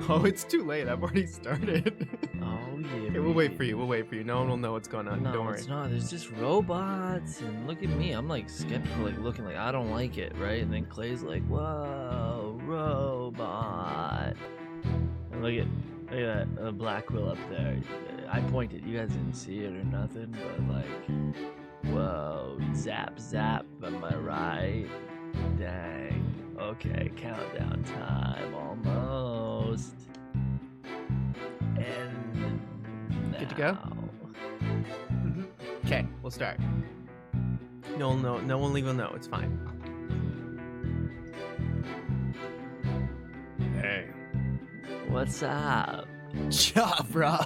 Oh, it's too late. I've already started. Oh yeah. Okay, we'll wait for you. We'll wait for you. No one will know what's going on. No, Don't worry. it's not. There's just robots, and look at me. I'm like skeptical, like looking like I don't like it, right? And then Clay's like, "Whoa, robot!" And look at that black quill up there. I pointed. You guys didn't see it or nothing, but like, whoa, zap zap. Am I right? Dang. Okay, countdown time almost. And Good to go? Okay, we'll start. No one will know. It's fine. Hey. What's up? Ja, bro.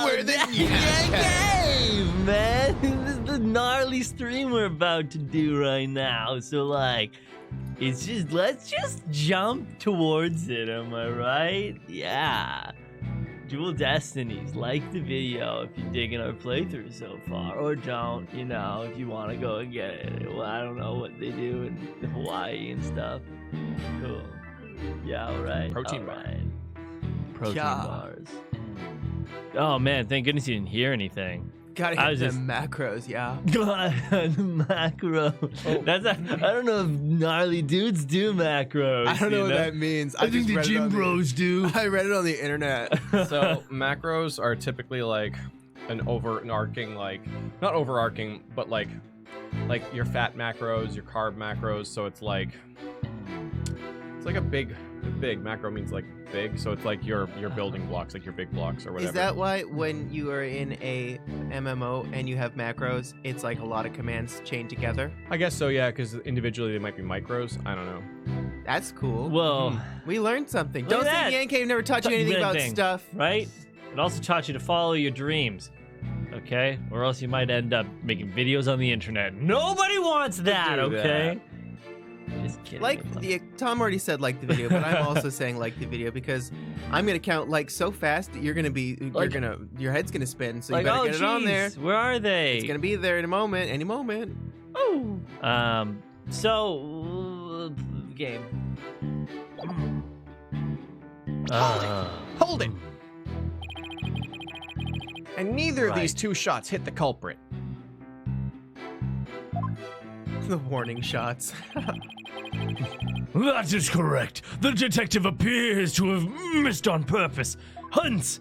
We're the NyanCave, man. This is the gnarly stream we're about to do right now. So like, let's just jump towards it. Am I right? Yeah. Dual Destinies. Like the video if you're digging our playthrough so far, or don't. You know, if you want to go and get it. Well, I don't know what they do in Hawaii and stuff. Cool. Yeah. All right. Protein bar. Protein Yeah. bars. Oh man, thank goodness you didn't hear anything. Gotta I hit was the just- macros, yeah. God, macro. Oh. I don't know if gnarly dudes do macros. I don't know you what that means. I think the gym bros do. I read it on the internet. So macros are typically like an overarching, like not overarching, but like your fat macros, your carb macros. So it's like a big macro means like big. So it's like your building blocks, like your big blocks or whatever. Is that why when you are in a MMO and you have macros, it's like a lot of commands chained together? I guess so, yeah, because individually they might be micros. I don't know. That's cool. Well, We learned something. Look Don't at say that. NyanCave never taught you anything about Thing, stuff. right? It also taught you to follow your dreams. Okay? Or else you might end up making videos on the internet. Nobody wants that, do okay? Just kidding. Tom already said like the video, but I'm also saying like the video because I'm gonna count like so fast that your head's gonna spin. So like, you better oh, get it on there. jeez, where are they? It's gonna be there in a moment, any moment. Oh. So game. Hold it! And neither of these Right. two shots hit the culprit. The warning shots. That is correct. The detective appears to have missed on purpose. Hunts.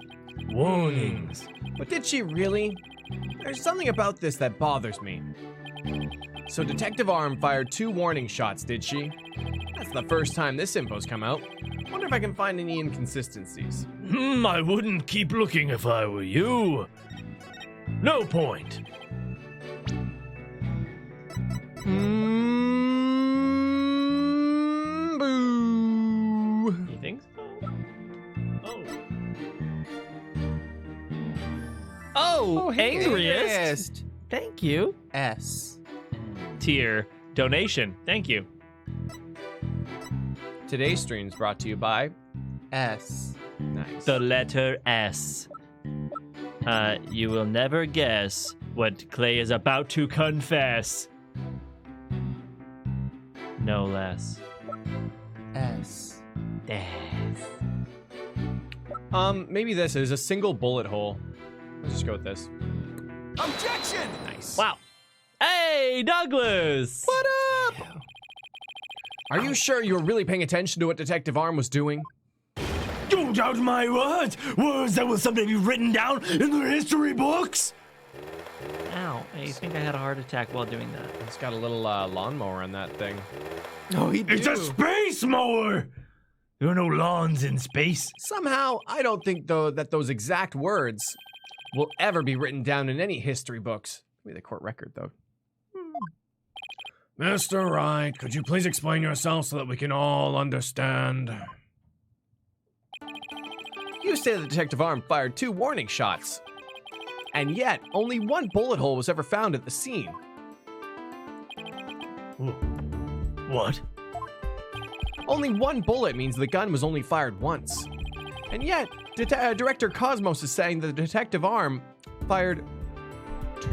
Warnings. But did she really? There's something about this that bothers me. So Detective Arm fired 2 warning shots, did she? That's the first time this info's come out. Wonder if I can find any inconsistencies. I wouldn't keep looking if I were you. No point. Boo. You think so? Oh. Oh, angriest. Thank you. S. Tier donation. Thank you. Today's stream's brought to you by... S. Nice. The letter S. You will never guess what Clay is about to confess. No less. S. Yes. Maybe this is a single bullet hole. Let's just go with this. Objection! Nice. Wow. Hey, Douglas. What up? Are you sure you were really paying attention to what Detective Arm was doing? Don't doubt my words! Words that will someday be written down in the history books! Ow. I think I had a heart attack while doing that. He's got a little lawnmower on that thing. Oh, he It's a space mower! There are no lawns in space. Somehow, I don't think, though, that those exact words will ever be written down in any history books. Maybe the court record, though. Mr. Wright, could you please explain yourself so that we can all understand? You say that Detective Arm fired 2 warning shots. And yet, only 1 bullet hole was ever found at the scene. What? Only 1 bullet means the gun was only fired once. And yet, Director Cosmos is saying that Detective Arm fired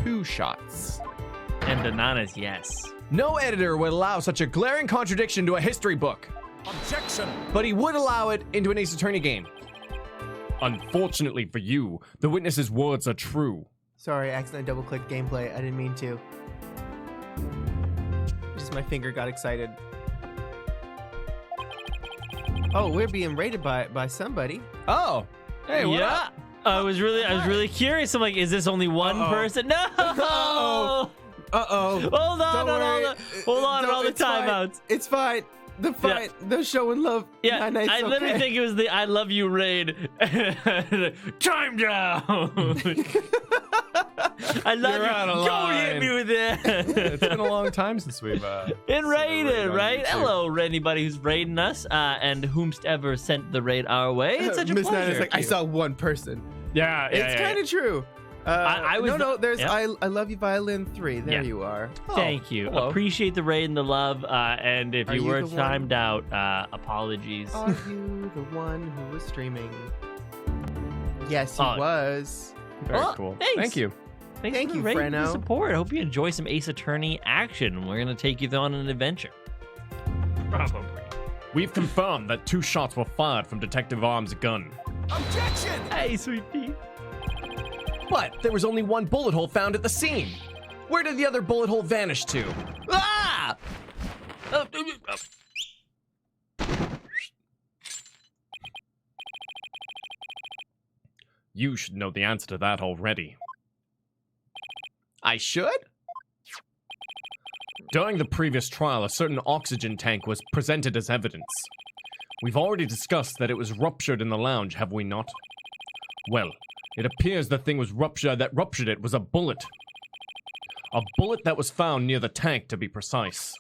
2 shots. And Banana's yes. No editor would allow such a glaring contradiction to a history book. Objection! But he would allow it into an Ace Attorney game. Unfortunately for you, the witness's words are true. Sorry, I accidentally double-clicked gameplay. I didn't mean to. Just my finger got excited. Oh, we're being rated by somebody. Oh, hey, what up? I was really curious. I'm like, is this only one person? No. Uh-oh. Hold on, hold on, all the timeouts. It's fine. The fight, the show and love. Yeah, Nice, I literally think it was the I love you raid. Time down. I love You're out you. of Don't hit line. me with that. It's been a long time since we've been raided, on right? YouTube. Hello, anybody who's raiding us, and whomst ever sent the raid our way. It's such a Miss Nyan is pleasure. like, I saw one person. Yeah, It's kind of true. I was no, there's yeah. I Love You Violin 3. There Yeah. you are. Thank you. hello. Appreciate the raid and the love. And if Are you you were the one? timed out, apologies. Are you the one who was streaming? Yes, he Oh. was. Very Oh, cool. thanks. Thank you. Thanks Thank for the you, raid and the Freno. support. I hope you enjoy some Ace Attorney action. We're gonna take you on an adventure. Probably. We've confirmed that 2 shots were fired from Detective Arm's gun. Objection! Hey, sweet pea. But there was only one bullet hole found at the scene. Where did the other bullet hole vanish to? Ah! You should know the answer to that already. I should? During the previous trial, a certain oxygen tank was presented as evidence. We've already discussed that it was ruptured in the lounge, have we not? Well, it appears the thing was that ruptured it was a bullet. A bullet that was found near the tank, to be precise.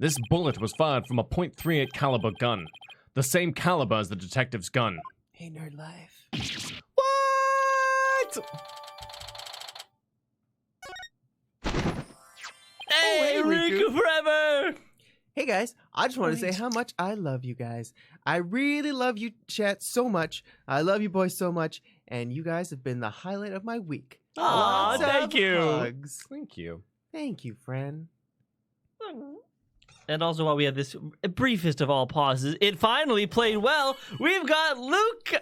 This bullet was fired from a .38 caliber gun, the same caliber as the detective's gun. Hey, Nerd Life. What? Hey, Riku forever! Hey guys, I just wanted to say how much I love you guys. I really love you, chat, so much. I love you boys so much, and you guys have been the highlight of my week. Aw, Lots thank of you. Hugs. Thank you. Thank you, friend. And also, while we have this briefest of all pauses, it finally played well. We've got Lucardson?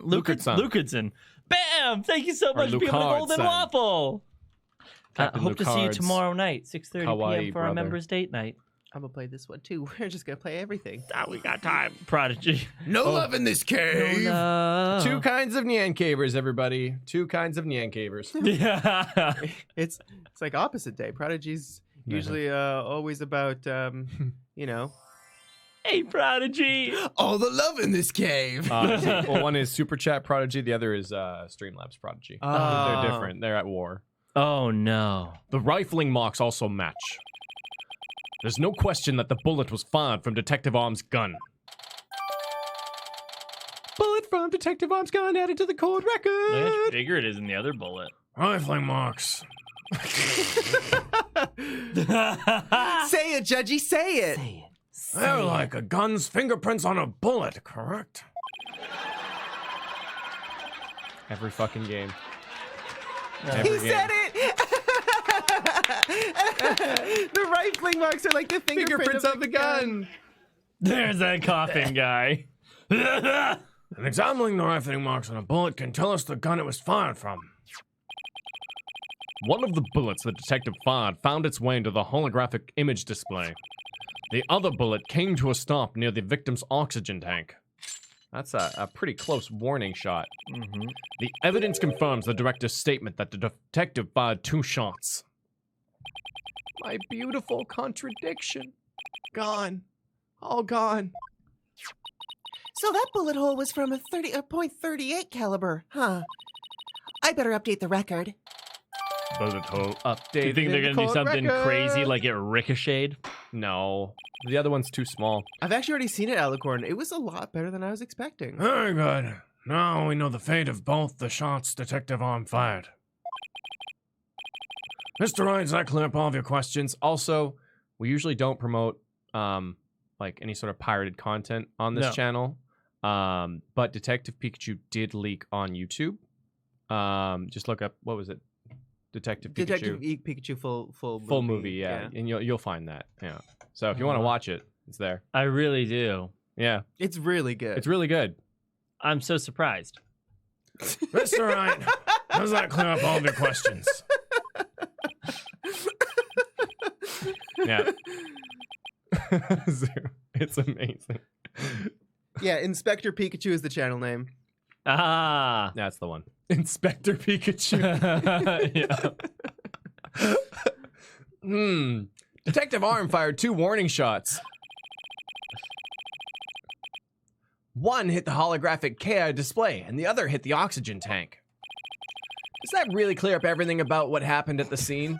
Lucardson. Bam! Thank you so much for being the Golden Lucardson. Waffle. Captain Hope to see you Lucard's tomorrow night, 6:30 Kawaii p.m. for our brother. members' date night. I'm gonna play this one too. We're just gonna play everything. We got time. Prodigy. No love in this cave. No. 2 kinds of NyanCavers, everybody. 2 kinds of NyanCavers. Yeah. It's like opposite day. Prodigy's usually always about you know, Hey, Prodigy. all the love in this cave. Well, one is Super Chat Prodigy, the other is Streamlabs Prodigy. Oh. They're different. They're at war. Oh, no. The rifling marks also match. There's no question that the bullet was fired from Detective Arm's gun. Bullet from Detective Arm's gun added to the cold Look how much record. bigger it is than the other bullet. Rifling marks. Say it, Judgy. Say it. They're like a gun's fingerprints on a bullet, correct? Every fucking game. He said it. The rifling marks are like the fingerprints of the gun. There's that coughing guy. And examining the rifling marks on a bullet can tell us the gun it was fired from. One of the bullets the detective fired found its way into the holographic image display. The other bullet came to a stop near the victim's oxygen tank. That's a pretty close warning shot. Mm-hmm. The evidence confirms the director's statement that the detective fired 2 shots. My beautiful contradiction. Gone. All gone. So that bullet hole was from a .38 caliber, huh? I better update the record. Bullet hole. Update. Do you think they're gonna do something crazy like it ricocheted? No. The other one's too small. I've actually already seen it, Alicorn. It was a lot better than I was expecting. Very good. Now we know the fate of both the shots Detective Arm fired. Mr. Ryan, does that clear up all of your questions? Also, we usually don't promote like any sort of pirated content on this No. channel. But Detective Pikachu did leak on YouTube. Just look up, what was it? Detective Pikachu full movie, yeah. And you'll find that. Yeah. So if you want to watch it, it's there. I really do. Yeah. It's really good. It's really good. I'm so surprised. Mr. Wright, does that clear up all of your questions? Yeah. It's amazing. Yeah, Inspector Pikachu is the channel name. Ah. That's the one. Inspector Pikachu. Yeah. Detective Arm fired 2 warning shots. One hit the holographic KI display, and the other hit the oxygen tank. Does that really clear up everything about what happened at the scene?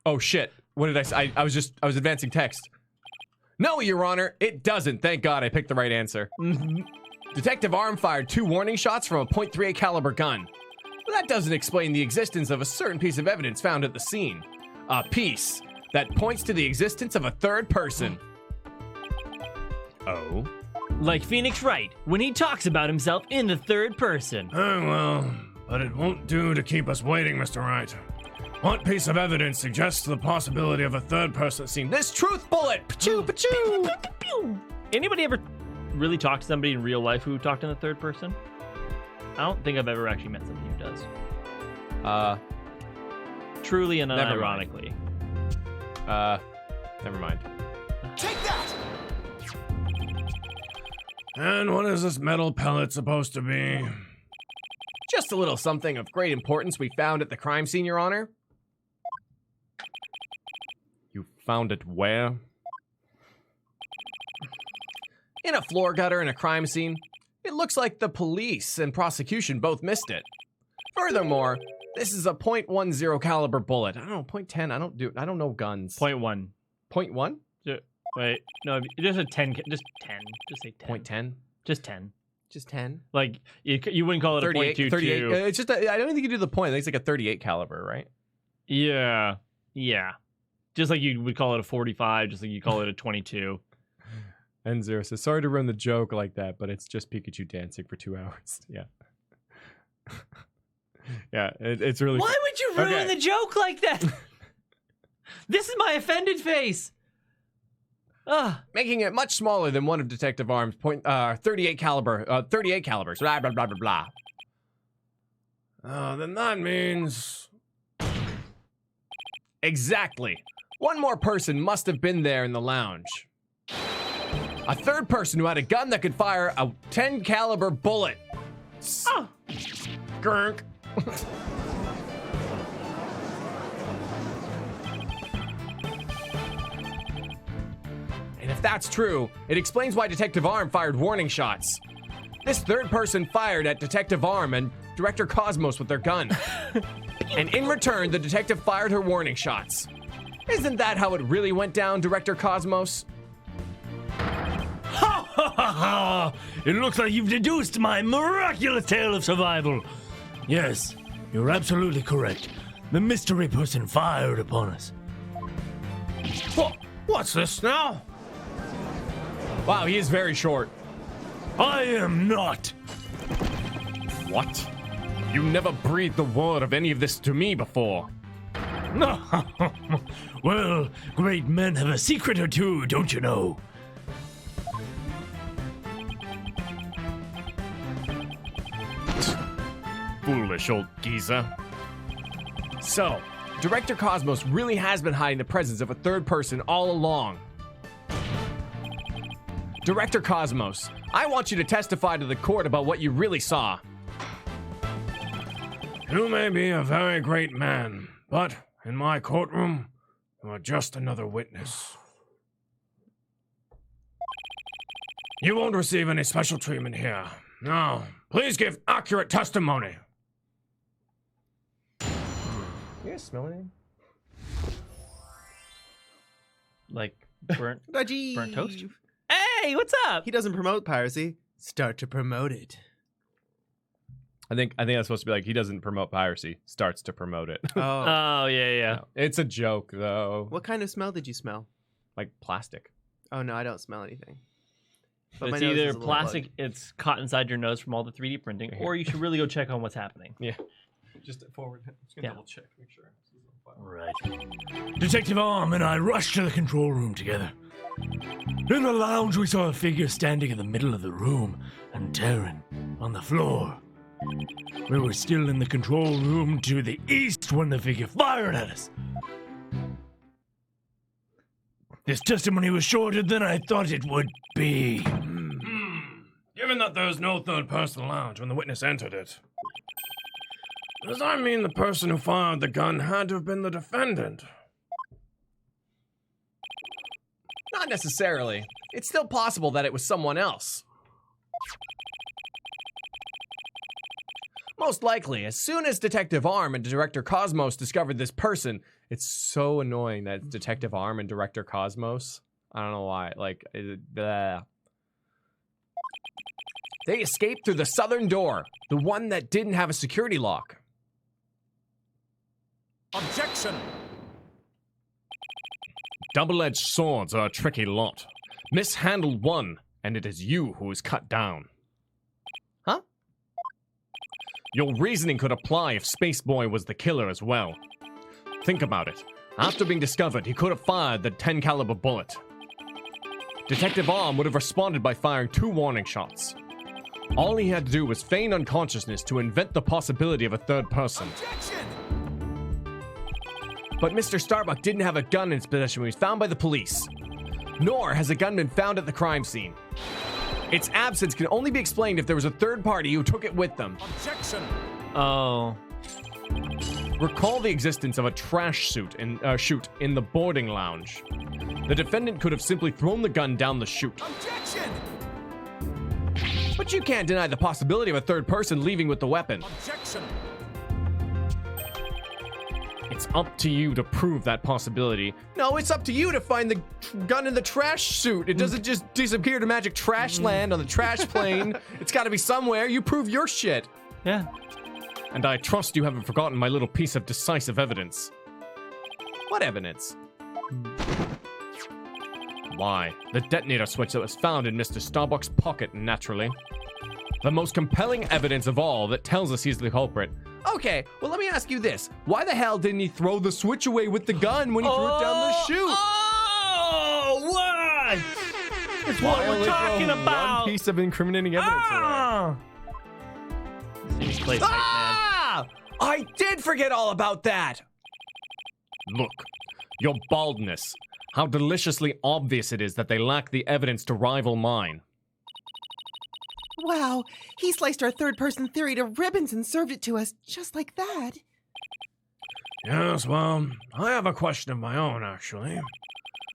Oh shit. What did I say? I was advancing text. No, Your Honor, it doesn't. Thank God I picked the right answer. Detective Arm fired 2 warning shots from a .38 caliber gun. But that doesn't explain the existence of a certain piece of evidence found at the scene. A piece that points to the existence of a third person. Oh? Like Phoenix Wright, when he talks about himself in the third person. Oh, well, but it won't do to keep us waiting, Mr. Wright. What piece of evidence suggests the possibility of a third person scene? This truth bullet! Pachoo, pachoo! Anybody ever really talk to somebody in real life who talked in the third person? I don't think I've ever actually met somebody who does. Truly and Never unironically. Never mind. Take that! And what is this metal pellet supposed to be? Just a little something of great importance we found at the crime scene, Your Honor. You found it where? In a floor gutter in a crime scene. It looks like the police and prosecution both missed it. Furthermore, this is a .10 caliber bullet. I don't know, .10. I don't know guns. .1. .1? Wait, no, just a 10. Just 10. Just say 10. .10? Just 10. Just 10. Like you wouldn't call it 38, a .22. 38. It's just I don't think you do the point. I think it's like a 38 caliber, right? Yeah. Just like you would call it a 45. Just like you call it a 22. And Zero says, sorry to run the joke like that, but it's just Pikachu dancing for 2 hours. Yeah. Yeah, it's really... Why would you ruin the joke like that? This is my offended face. Making it much smaller than one of Detective Arm's 38 calibers, blah, blah, blah, blah, blah. Then that means... Exactly. One more person must have been there in the lounge. A third person who had a gun that could fire a 10 caliber bullet. Gurk. And if that's true, it explains why Detective Arm fired warning shots. This third person fired at Detective Arm and Director Cosmos with their gun. And in return, the detective fired her warning shots. Isn't that how it really went down, Director Cosmos? Ha ha ha ha! It looks like you've deduced my miraculous tale of survival. Yes, you're absolutely correct. The mystery person fired upon us. What's this now? Wow, he is very short. I am not. What? You never breathed a word of any of this to me before. Well, great men have a secret or two, don't you know? Foolish old geezer. So, Director Cosmos really has been hiding the presence of a third person all along. Director Cosmos, I want you to testify to the court about what you really saw. You may be a very great man, but in my courtroom, you are just another witness. You won't receive any special treatment here. No, please give accurate testimony. You guys smell anything? Like burnt toast? Rajiv. Hey, what's up? He doesn't promote piracy. Start to promote it. I think that's supposed to be like, he doesn't promote piracy, starts to promote it. Oh. Oh, yeah. No, it's a joke, though. What kind of smell did you smell? Like plastic. Oh, no, I don't smell anything. But It's my nose is either a little plastic, plugged. it's caught inside your nose from all the 3D printing, or you should really go check on what's happening. Yeah. Just forward. I'm just gonna Yeah. double check, make sure. Right. Detective Arm and I rushed to the control room together. In the lounge, we saw a figure standing in the middle of the room and Terran on the floor. We were still in the control room to the east when the figure fired at us. This testimony was shorter than I thought it would be. Given that there was no third-person lounge when the witness entered it, does that mean the person who fired the gun had to have been the defendant? Not necessarily. It's still possible that it was someone else. Most likely, as soon as Detective Arm and Director Cosmos discovered this person, it's so annoying that it's Detective Arm and Director Cosmos. I don't know why. Like, bleh. They escaped through the southern door, the one that didn't have a security lock. Objection! Double-edged swords are a tricky lot. Mishandled one, and it is you who is cut down. Huh? Your reasoning could apply if Spaceboy was the killer as well. Think about it. After being discovered, he could have fired the 10 caliber bullet. Detective Arm would have responded by firing 2 warning shots. All he had to do was feign unconsciousness to invent the possibility of a third person. Objection! But Mr. Starbuck didn't have a gun in his possession when he was found by the police. Nor has a gun been found at the crime scene. Its absence can only be explained if there was a third party who took it with them. Objection! Oh. Recall the existence of a trash chute in the boarding lounge. The defendant could have simply thrown the gun down the chute. Objection! But you can't deny the possibility of a third person leaving with the weapon. Objection! It's up to you to prove that possibility. No, it's up to you to find the gun in the trash chute. It doesn't just disappear to magic trash land on the trash plane. It's got to be somewhere. You prove your shit. Yeah. And I trust you haven't forgotten my little piece of decisive evidence. What evidence? Why, the detonator switch that was found in Mr. Starbuck's pocket, naturally. The most compelling evidence of all that tells us he's the culprit. Okay, well let me ask you this. Why the hell didn't he throw the switch away with the gun when he threw it down the chute? Oh, what? It's Why what we're only talking throw about. one piece of incriminating evidence away? Seems play tight, man. I did forget all about that! Look, your baldness. How deliciously obvious it is that they lack the evidence to rival mine. Wow, he sliced our third-person theory to ribbons and served it to us just like that. Yes, well, I have a question of my own, actually.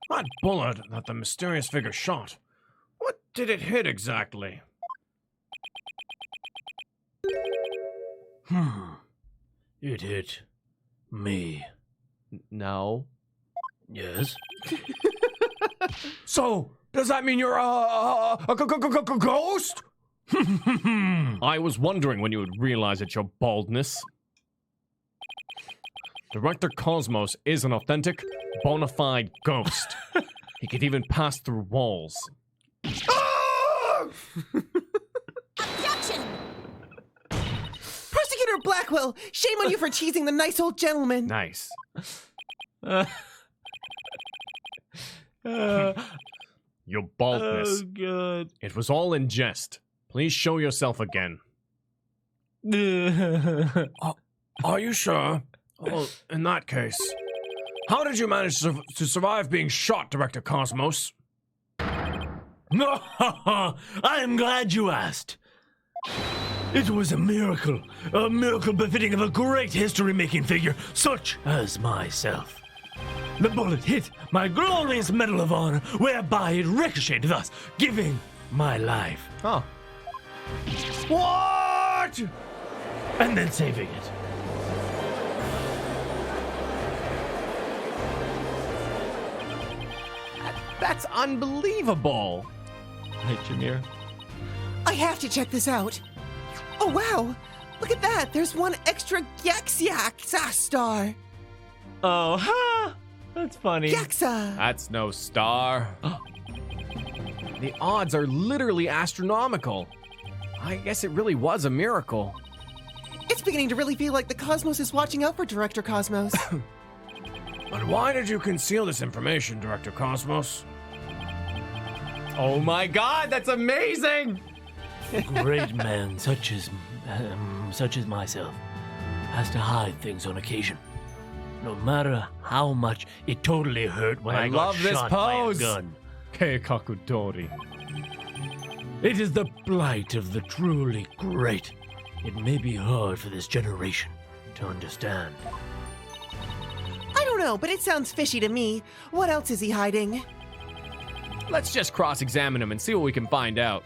That bullet that the mysterious figure shot, what did it hit exactly? It hit me. No. Yes? So, does that mean you're a ghost? I was wondering when you would realize it's your baldness. Director Cosmos is an authentic, bona fide ghost. He could even pass through walls. Objection! Prosecutor Blackwell, shame on you for teasing the nice old gentleman. Nice. Your baldness. Oh, God. It was all in jest. Please show yourself again. Are you sure? Oh, in that case. How did you manage to survive being shot, Director Cosmos? No, I am glad you asked. It was a miracle befitting of a great history-making figure such as myself. The bullet hit my glorious Medal of Honor, whereby it ricocheted, thus giving my life. Huh. What? And then saving it. That's unbelievable. Hey, Jameer. I have to check this out. Oh, wow. Look at that. There's one extra Gaxiaxa star. Oh, ha! That's funny. Gaxa. That's no star. The odds are literally astronomical. I guess it really was a miracle. It's beginning to really feel like the cosmos is watching out for Director Cosmos. But why did you conceal this information, Director Cosmos? Oh my god, that's amazing! A great man such as myself has to hide things on occasion. No matter how much it totally hurt when I got love this shot pose. by a gun. Keikakudori. It is the plight of the truly great. It may be hard for this generation to understand. I don't know, but it sounds fishy to me. What else is he hiding? Let's just cross-examine him and see what we can find out.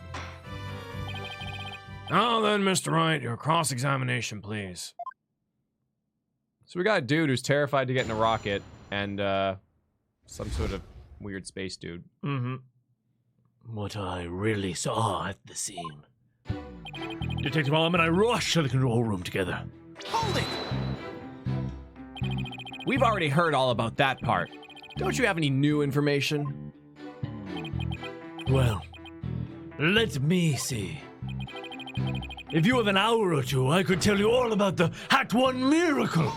Now then, Mr. Wright, your cross-examination, please. So we got a dude who's terrified to get in a rocket, and, some sort of weird space dude. Mm-hmm. What I really saw at the scene. Detective Arm and I rushed to the control room together. Hold it! We've already heard all about that part. Don't you have any new information? Well, let me see. If you have an hour or two, I could tell you all about the Hat 1 miracle.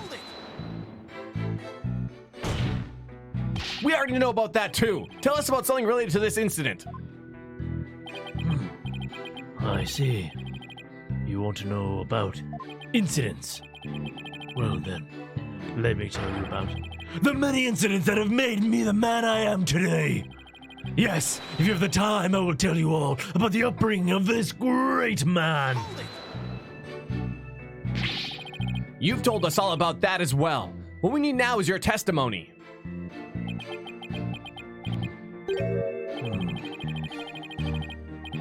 We already know about that too. Tell us about something related to this incident. I see. You want to know about incidents? Well then, let me tell you about the many incidents that have made me the man I am today. Yes, if you have the time, I will tell you all about the upbringing of this great man. You've told us all about that as well. What we need now is your testimony.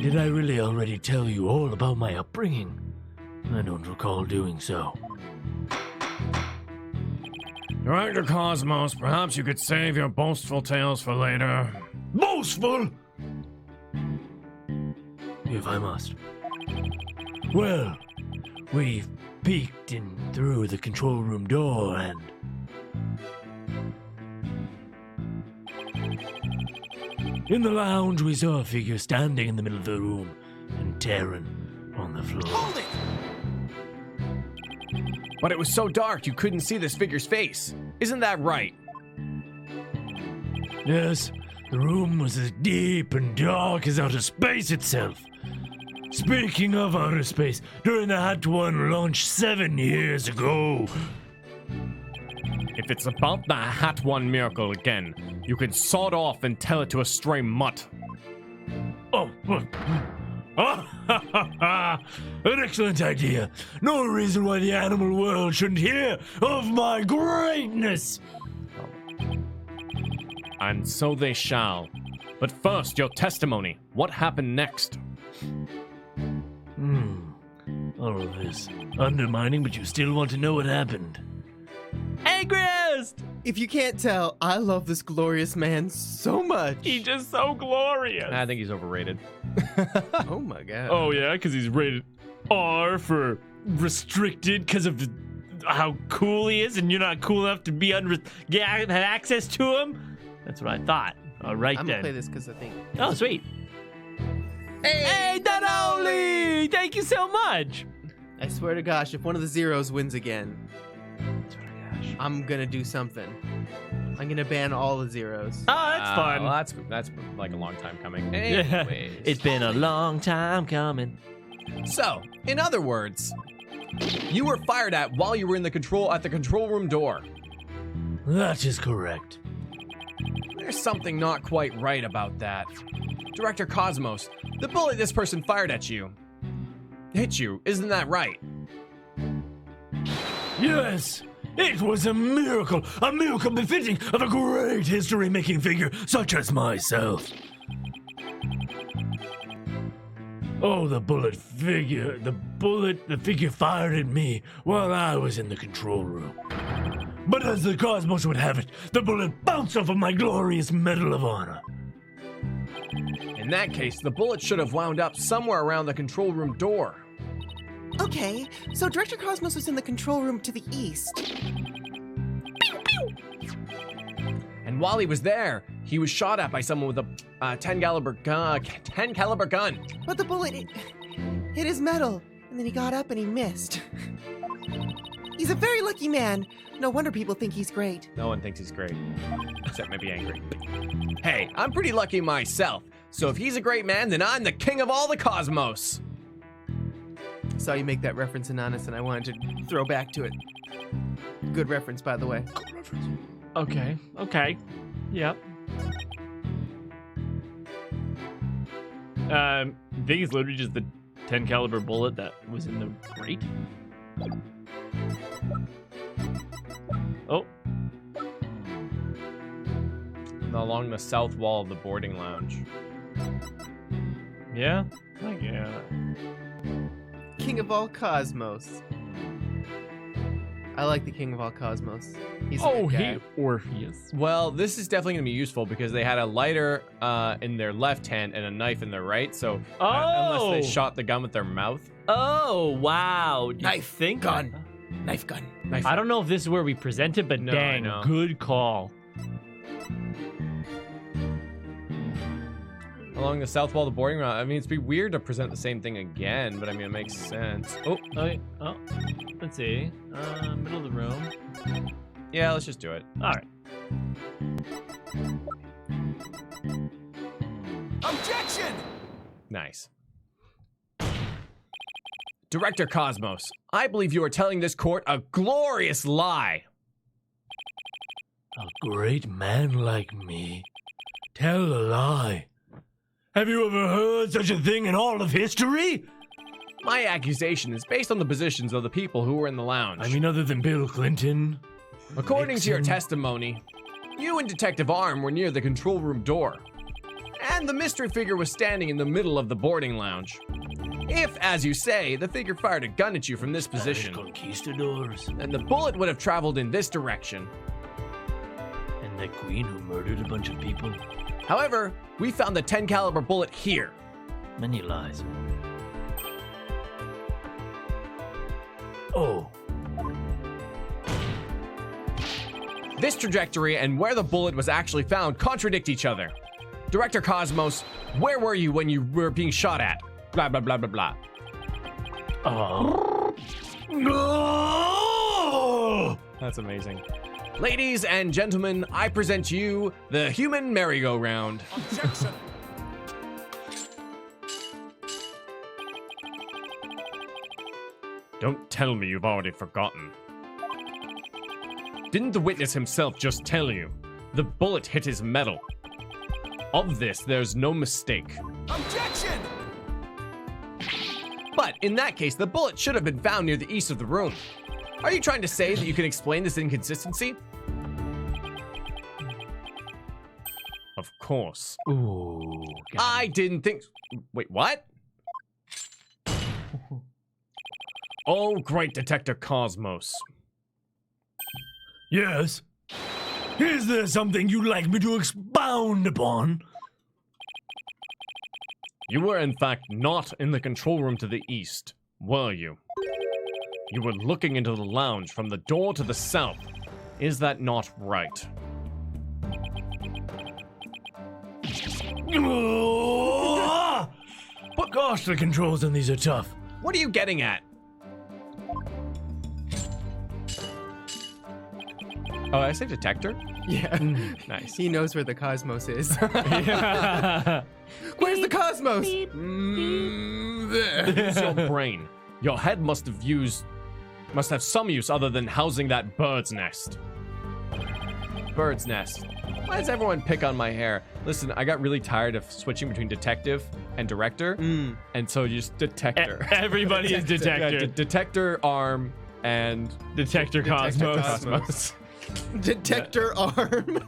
Did I really already tell you all about my upbringing? I don't recall doing so. Director Cosmos, perhaps you could save your boastful tales for later. Boastful! If I must. Well, we peeked in through the control room door and... in the lounge, we saw a figure standing in the middle of the room and tearing on the floor. Hold it! But it was so dark you couldn't see this figure's face. Isn't that right? Yes, the room was as deep and dark as outer space itself. Speaking of outer space, during the Hat 1 launch 7 years ago... If it's about the Hat 1 miracle again, you can sawed off and tell it to a stray mutt. Oh, an excellent idea. No reason why the animal world shouldn't hear of my greatness. And so they shall. But first, your testimony. What happened next? All of this undermining, but you still want to know what happened. Angriest! If you can't tell, I love this glorious man so much. He's just so glorious. I think he's overrated. Oh my god. Oh yeah, because he's rated R for restricted because of how cool he is, and you're not cool enough to be have access to him. That's what I thought. All right, I'm then. gonna play this because I think. Oh, sweet. Hey, Donoli! Thank you so much. I swear to gosh, if one of the zeros wins again, I'm gonna do something. I'm gonna ban all the zeros. Oh, that's fun. Well, that's like a long time coming. Yeah. Anyways. It's been a long time coming. So, in other words, you were fired at while you were in the control room door. That is correct. There's something not quite right about that. Director Cosmos, the bullet this person fired at you hit you, isn't that right? Yes, it was a miracle befitting of a great history-making figure such as myself. Oh, the figure fired at me while I was in the control room. But as the Cosmos would have it, the bullet bounced off of my glorious Medal of Honor. In that case, the bullet should have wound up somewhere around the control room door. Okay, so Director Cosmos was in the control room to the east. And while he was there, he was shot at by someone with a 10 caliber gun. But the bullet hit his medal, and then he got up and he missed. He's a very lucky man. No wonder people think he's great. No one thinks he's great, except maybe angry. Hey, I'm pretty lucky myself. So if he's a great man, then I'm the king of all the cosmos. Saw you make that reference, Anonymous, and I wanted to throw back to it. Good reference, by the way. Okay. Yep. I think it's literally just the 10 caliber bullet that was in the crate. Oh. Along the south wall of the boarding lounge. Yeah? Like, yeah. King of all cosmos. I like the King of all cosmos. He's a good guy. Orpheus. Well, this is definitely going to be useful because they had a lighter in their left hand and a knife in their right. So unless they shot the gun with their mouth. Oh, wow. Knife, gun. Knife gun. I don't know if this is where we present it, but No, dang, no. good call. Along the south wall of the boarding lounge. I mean, it'd be weird to present the same thing again, but I mean, it makes sense. Oh, Let's see. Middle of the room. yeah, let's just do it. All right. Objection! Nice. Director Cosmos, I believe you are telling this court a glorious lie. A great man like me. Tell a lie. Have you ever heard such a thing in all of history? My accusation is based on the positions of the people who were in the lounge. I mean, other than Bill Clinton. According to your Nixon. testimony, you and Detective Arm were near the control room door, and the mystery figure was standing in the middle of the boarding lounge. If, as you say, the figure fired a gun at you from this position, Conquistadors. then the bullet would have traveled in this direction. And the queen who murdered a bunch of people. However, we found the 10 caliber bullet here. Many lies. Oh. This trajectory and where the bullet was actually found contradict each other. Director Cosmos, where were you when you were being shot at? Blah, blah, blah, blah, blah. No! That's amazing. Ladies and gentlemen, I present to you the human merry-go-round. Objection! Don't tell me you've already forgotten. Didn't the witness himself just tell you? The bullet hit his metal. Of this, there's no mistake. Objection! But in that case, the bullet should have been found near the east of the room. Are you trying to say that you can explain this inconsistency? Of course. Ooh. I didn't think. Wait, what? Oh, great Detective Cosmos. Yes. Is there something you'd like me to expound upon? You were in fact not in the control room to the east, were you? You were looking into the lounge from the door to the south. Is that not right? But gosh, the controls on these are tough. What are you getting at? Oh, I say detector? Yeah. Nice. He knows where the cosmos is. Where's the cosmos? There. Use your brain. Your head must have some use other than housing that bird's nest. Bird's nest. Why does everyone pick on my hair? Listen, I got really tired of switching between detective and director, and so just detector. Everybody is detector. Yeah, detector Arm and Detector Cosmos. Detector Arm.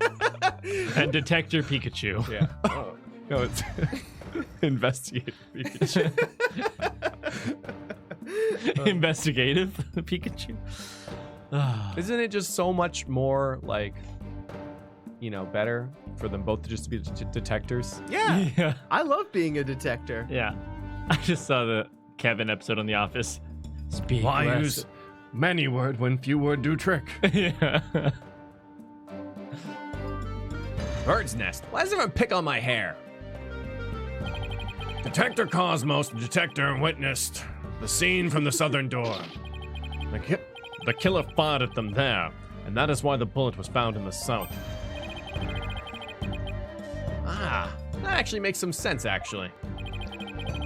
And Detector Pikachu. Yeah. Oh. No, it's investigate. Investigative Pikachu. Isn't it just so much more like, you know, better for them both to just be detectors? Yeah. Yeah. I love being a detector. Yeah. I just saw the Kevin episode on The Office. Speak Why less. use many word when few word do trick? Yeah. Bird's nest. Why does everyone pick on my hair? Detector Cosmos, the detector, witnessed the scene from the southern door. The killer fired at them there, and that is why the bullet was found in the south. Ah, that actually makes some sense, actually.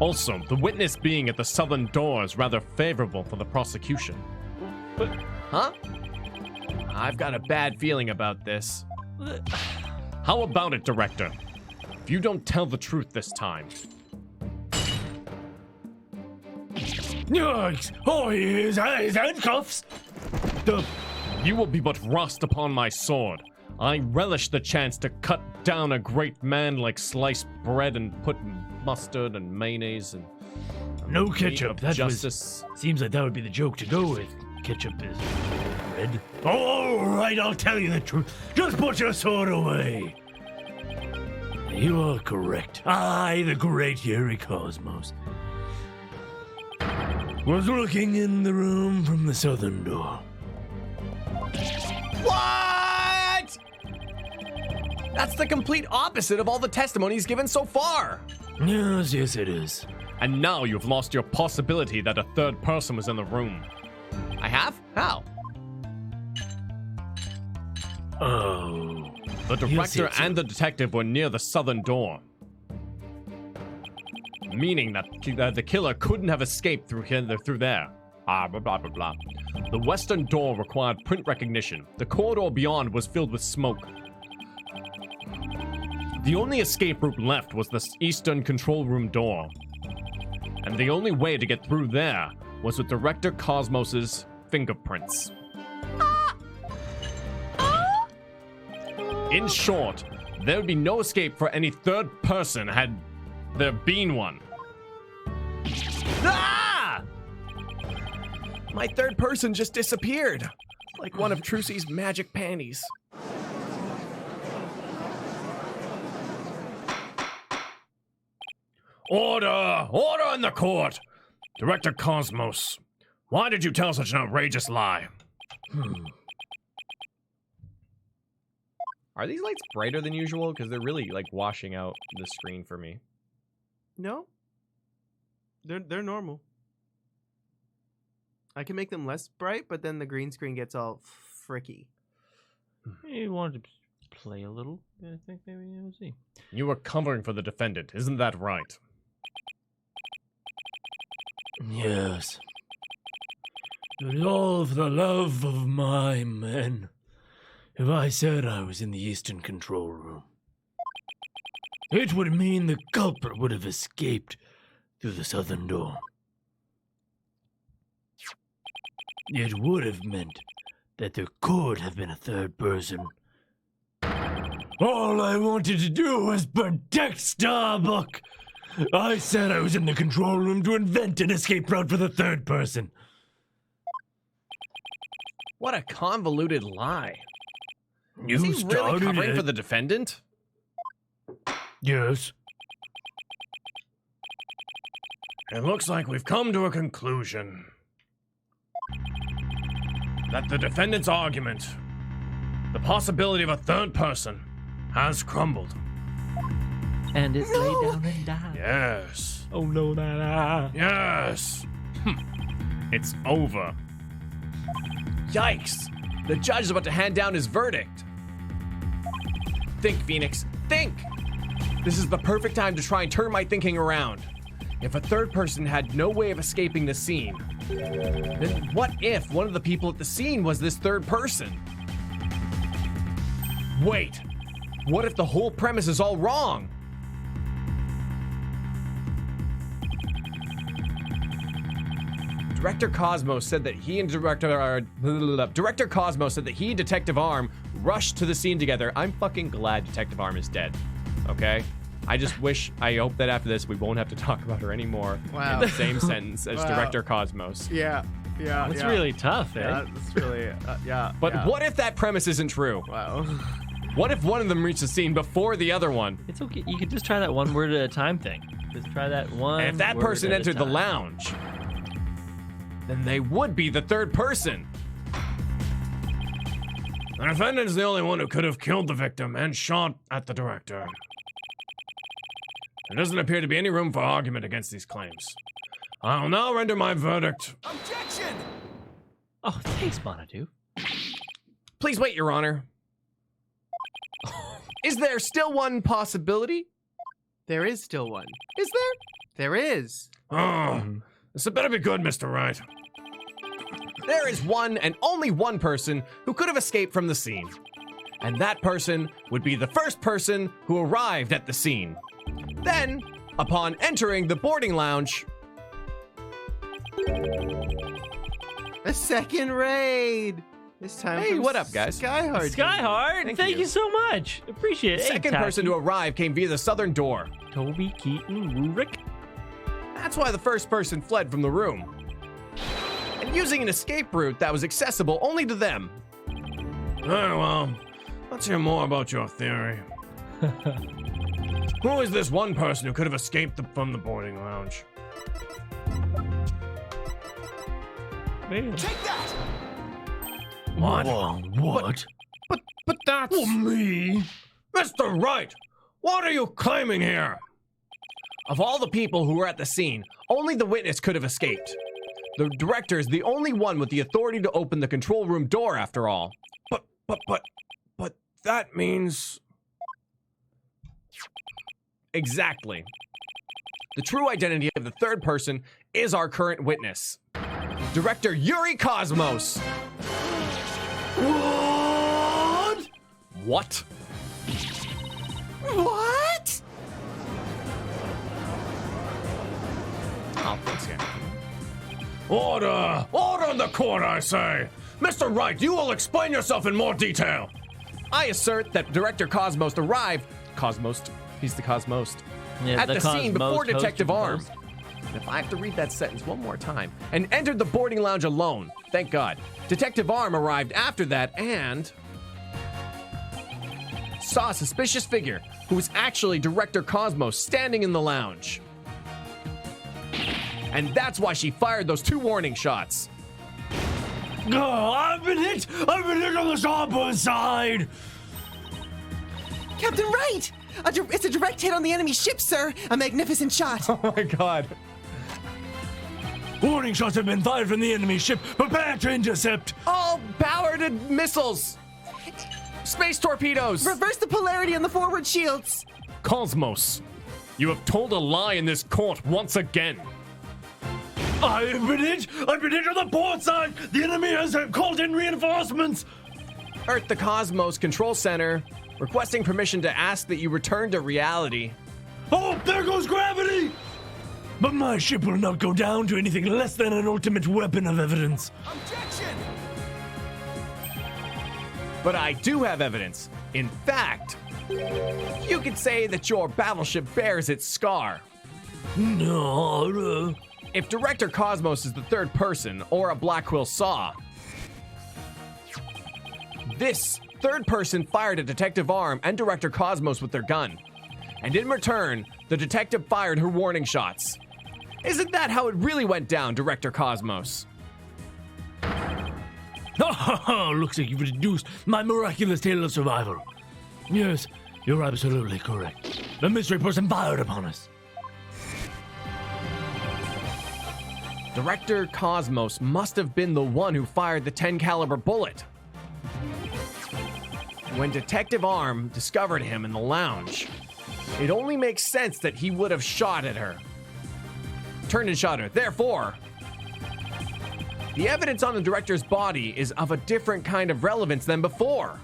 Also, the witness being at the southern door is rather favorable for the prosecution. But, huh? I've got a bad feeling about this. How about it, Director? If you don't tell the truth this time. Yikes! Oh, his handcuffs! You will be but rust upon my sword. I relish the chance to cut down a great man like sliced bread and put mustard and mayonnaise and No meat ketchup. of That justice. seems like that would be the joke to go with. Ketchup is red. All right, I'll tell you the truth. Just put your sword away. You are correct. I, the great Yuri Cosmos, was looking in the room from the southern door. What? That's the complete opposite of all the testimonies given so far. Yes, it is. And now you've lost your possibility that a third person was in the room. I have? How? Oh. The director and the detective were near the southern door. Meaning that the killer couldn't have escaped through there. Blah, blah, blah, blah. The western door required print recognition. The corridor beyond was filled with smoke. The only escape route left was the eastern control room door. And the only way to get through there was with Director Cosmos's fingerprints. In short, there would be no escape for any third person had there been one. Ah! My third person just disappeared. Like one of Trucy's magic panties. Order! Order in the court! Director Cosmos, why did you tell such an outrageous lie? Are these lights brighter than usual? Because they're really, like, washing out the screen for me. No. They're normal. I can make them less bright, but then the green screen gets all fricky. You wanted to play a little. I think maybe we'll see. You were covering for the defendant, isn't that right? Yes. It is all for the love of my men. If I said I was in the eastern control room, it would mean the culprit would have escaped through the southern door. It would have meant that there could have been a third person. All I wanted to do was protect Starbuck. I said I was in the control room to invent an escape route for the third person. What a convoluted lie. You Is he really started covering it. for the defendant? Yes. It looks like we've come to a conclusion. That the defendant's argument, the possibility of a third person, has crumbled. And it lay down and died. Yes. Oh no, that. Yes. It's over. Yikes. The judge is about to hand down his verdict. Think, Phoenix. Think. This is the perfect time to try and turn my thinking around. If a third person had no way of escaping the scene, then what if one of the people at the scene was this third person? Wait. What if the whole premise is all wrong? Director Cosmos said that he and Director Cosmos said that he and Detective Arm rushed to the scene together. I'm fucking glad Detective Arm is dead. Okay? I just wish, I hope that after this we won't have to talk about her anymore Wow. in the same sentence as Wow. Director Cosmos. Yeah. It's really tough, eh? Yeah, it's really, yeah. But yeah. what if that premise isn't true? Wow. What if one of them reached the scene before the other one? It's okay. You could just try that one word at a time thing. Just try that one. And if that word person at a entered the time. lounge, then they would be the third person. The defendant is the only one who could have killed the victim and shot at the director. There doesn't appear to be any room for argument against these claims. I will now render my verdict. Objection! Oh, thanks, Monadu. Please wait, Your Honor. Is there still one possibility? There is still one. Is there? There is. Oh, this had better be good, Mr. Wright. There is one and only one person who could have escaped from the scene. And that person would be the first person who arrived at the scene. Then, upon entering the boarding lounge... A second raid. This time. Hey, from what up, guys? Skyheart. Skyheart, thank you so much. Appreciate it. The second person to arrive came via the southern door. Toby, Keaton, Rurik. That's why the first person fled from the room. And using an escape route that was accessible only to them. Oh, well, let's hear more about your theory. Who is this one person who could have escaped from the boarding lounge? Take that! What? What? But that's... Me? Mr. Wright, what are you claiming here? Of all the people who were at the scene, only the witness could have escaped. The director is the only one with the authority to open the control room door, after all. But that means... Exactly. The true identity of the third person is our current witness. Director Yuri Cosmos. What? What? What? Oh, thanks, yeah. Order! Order in the court, I say! Mr. Wright, you will explain yourself in more detail. I assert that Director Cosmos arrived... Cosmos? He's the Cosmos. Yeah, at the scene before Cosmos, Detective host, Arm. host. And if I have to read that sentence one more time, and entered the boarding lounge alone, thank God. Detective Arm arrived after that and saw a suspicious figure who was actually Director Cosmos standing in the lounge. And that's why she fired those 2 warning shots. Oh, I've been hit! I've been hit on the starboard side! Captain Wright! It's a direct hit on the enemy ship, sir. A magnificent shot. Oh my God. Warning shots have been fired from the enemy ship. Prepare to intercept! All powered missiles! Space torpedoes! Reverse the polarity on the forward shields. Cosmos, you have told a lie in this court once again. I've been hit! I've been hit on the port side! The enemy has called in reinforcements! Earth the Cosmos Control Center, requesting permission to ask that you return to reality. Oh, there goes gravity! But my ship will not go down to anything less than an ultimate weapon of evidence. Objection! But I do have evidence. In fact, you could say that your battleship bears its scar. No. If Director Cosmos is the third person, or a Blackwell Saw, this third person fired at Detective Arm and Director Cosmos with their gun. And in return, the detective fired her warning shots. Isn't that how it really went down, Director Cosmos? Oh, looks like you've reduced my miraculous tale of survival. Yes, you're absolutely correct. The mystery person fired upon us. Director Cosmos must have been the one who fired the 10 caliber bullet. When Detective Arm discovered him in the lounge, it only makes sense that he would have shot at her. Turned and shot her. Therefore, the evidence on the director's body is of a different kind of relevance than before.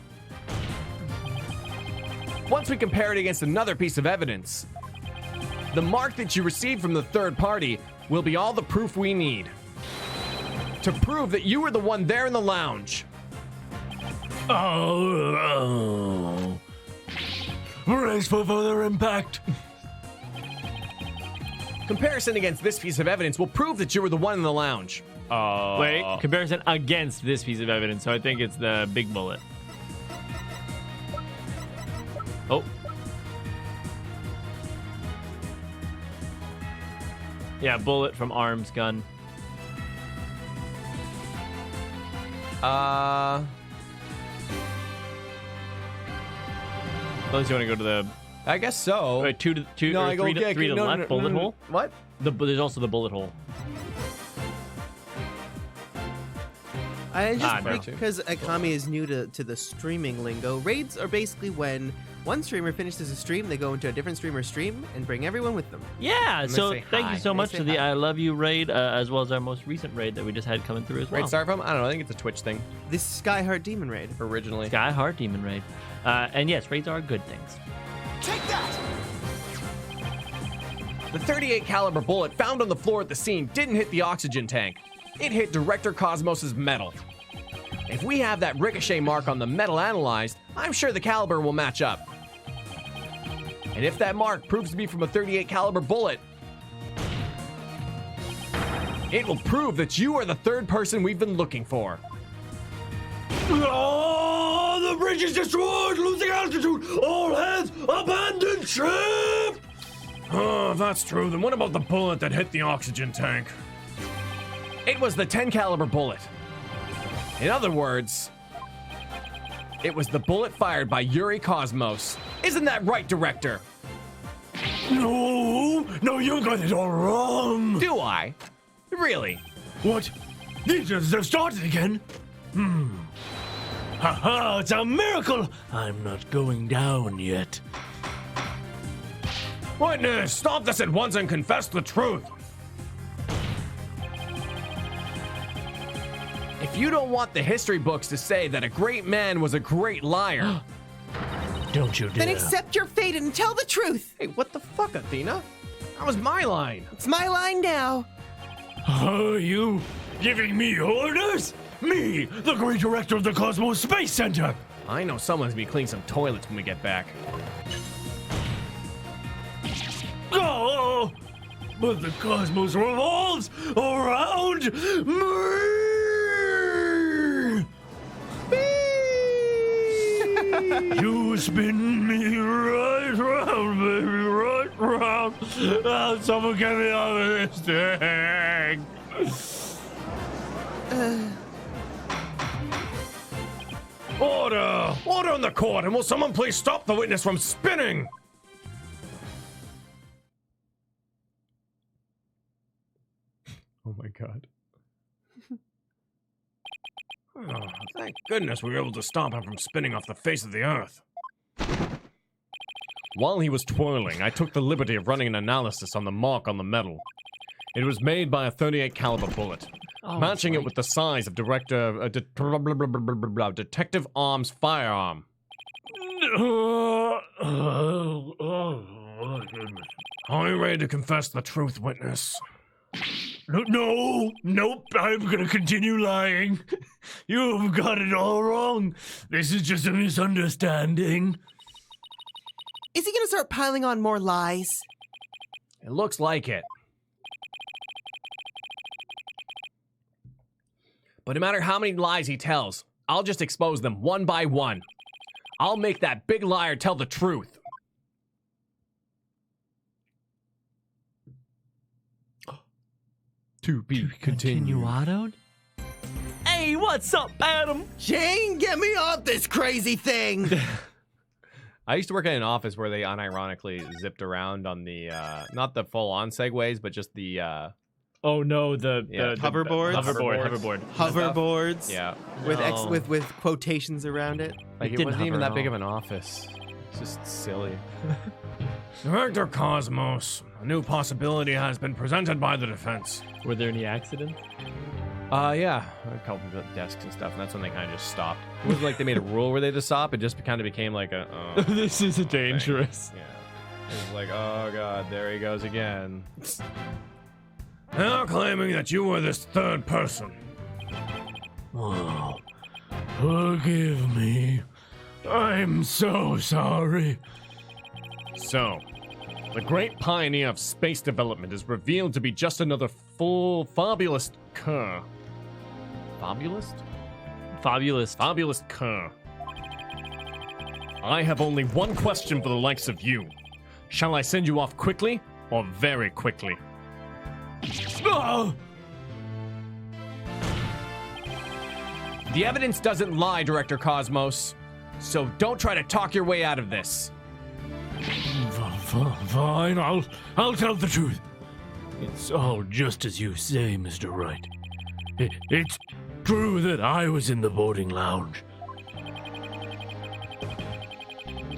Once we compare it against another piece of evidence, the mark that you received from the third party will be all the proof we need to prove that you were the one there in the lounge. Oh. Brace for further impact. Comparison against this piece of evidence will prove that you were the one in the lounge. Wait, comparison against this piece of evidence. So I think it's the big bullet. Oh. Yeah, bullet from Arm's gun. Unless you want to go to the I guess so. wait, two to No, I go, three to, yeah, three to no, left no, bullet no, hole. What? There's also the bullet hole. I just me too. because Akami is new to the streaming lingo. Raids are basically when one streamer finishes a stream, they go into a different streamer's stream and bring everyone with them. Yeah, And they so say thank hi. you so They much say to the hi. I Love You raid, as well as our most recent raid that we just had coming through as well. Raid start from? I don't know. I think it's a Twitch thing This Skyheart Demon Raid. originally. Sky Heart Demon raid. And yes, raids are good things. Take that! The 38 caliber bullet found on the floor at the scene didn't hit the oxygen tank. It hit Director Cosmos's metal. If we have that ricochet mark on the metal analyzed, I'm sure the caliber will match up. And if that mark proves to be from a 38 caliber bullet, it will prove that you are the third person we've been looking for. Oh, the bridge is destroyed! Losing altitude! All hands, abandon ship! Oh, that's true. Then what about the bullet that hit the oxygen tank? It was the 10 caliber bullet. In other words, it was the bullet fired by Yuri Cosmos. Isn't that right, Director? No, you got it all wrong. Do I? Really? What? These have started again? Haha, it's a miracle! I'm not going down yet. Witness, stop this at once and confess the truth. If you don't want the history books to say that a great man was a great liar. Don't you dare. Then accept your fate and tell the truth. Hey, what the fuck, Athena? That was my line. It's my line now. Are you giving me orders? Me, the great director of the Cosmos Space Center! I know someone's gonna be cleaning some toilets when we get back. Oh, but the cosmos revolves around me! You spin me right round, baby, right round. Oh, someone get me out of this thing! Order! Order in the court, and will someone please stop the witness from spinning? Oh my god. Oh, thank goodness we were able to stop him from spinning off the face of the earth. While he was twirling, I took the liberty of running an analysis on the mark on the metal. It was made by a 38 caliber bullet, matching it with the size of Detective Arm's firearm. Are you ready to confess the truth, witness? Nope, I'm gonna continue lying. You've got it all wrong. This is just a misunderstanding. Is he gonna start piling on more lies? It looks like it. But no matter how many lies he tells, I'll just expose them one by one. I'll make that big liar tell the truth. To be continued. Continuado? Hey, what's up, Adam? Jane, get me off this crazy thing. I used to work in an office where they unironically zipped around on the, not the full-on segways, but just the, Oh no, the Hoverboards? Hoverboard. Hoverboards. yeah. With No. with quotations around it. Like, it didn't wasn't even hover that at big all. of an office. It's just silly. Director Cosmos, a new possibility has been presented by the defense. Were there any accidents? Yeah, a couple of desks and stuff, and that's when they kind of just stopped. It wasn't like they made a rule where they had to stop, it just kind of became like a, This is dangerous. yeah. It was like, oh god, there he goes again. Now claiming that you were this third person. Oh, forgive me. I'm so sorry. So, the great pioneer of space development is revealed to be just another fabulous cur. Fabulous? Fabulous cur. I have only one question for the likes of you. Shall I send you off quickly or very quickly? Oh, The evidence doesn't lie, Director Cosmos. So don't try to talk your way out of this. fine, I'll tell the truth. It's all just as you say, Mr. Wright. True that I was in the boarding lounge.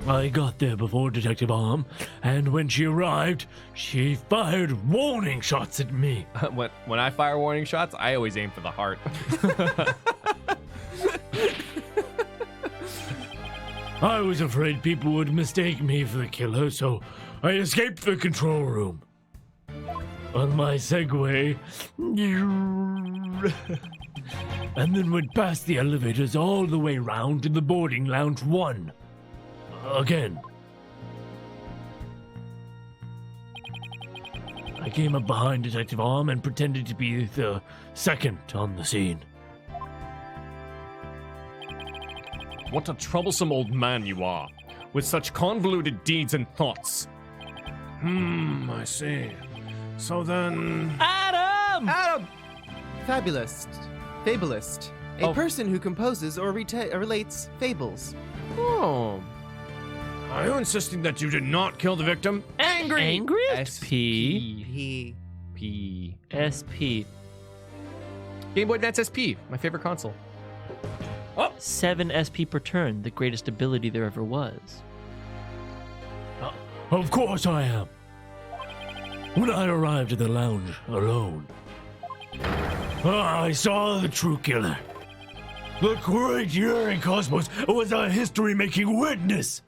I got there before Detective Arm, and when she arrived, she fired warning shots at me. When I fire warning shots, I always aim for the heart. I was afraid people would mistake me for the killer, so I escaped the control room. On my Segway, and then went past the elevators all the way round to the boarding lounge 1. Again. I came up behind Detective Arm and pretended to be the second on the scene. What a troublesome old man you are, with such convoluted deeds and thoughts. I see. So then... Adam! Fabulist. Fabulist. A person who composes or relates fables. Oh. Are you insisting that you did not kill the victim? Angry! SP. He. SP. Game Boy Advance SP, my favorite console. 7 SP per turn, the greatest ability there ever was. Of course I am. When I arrived at the lounge alone, I saw the true killer. The great Yuri Cosmos was a history-making witness.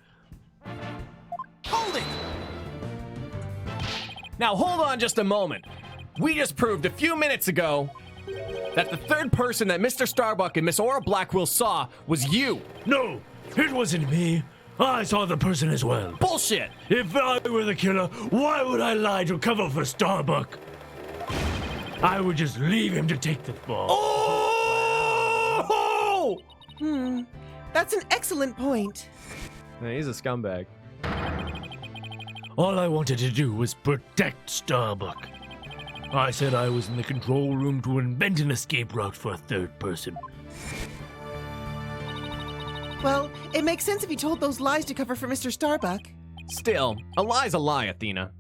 Hold it! Now hold on just a moment. We just proved a few minutes ago that the third person that Mr. Starbuck and Miss Aura Blackwell saw was you. No, it wasn't me. I saw the person as well. Bullshit! If I were the killer, why would I lie to cover for Starbuck? I would just leave him to take the fall. Oh! That's an excellent point. Yeah, he's a scumbag. All I wanted to do was protect Starbuck. I said I was in the control room to invent an escape route for a third person. Well, it makes sense if you told those lies to cover for Mr. Starbuck. Still, a lie's a lie, Athena.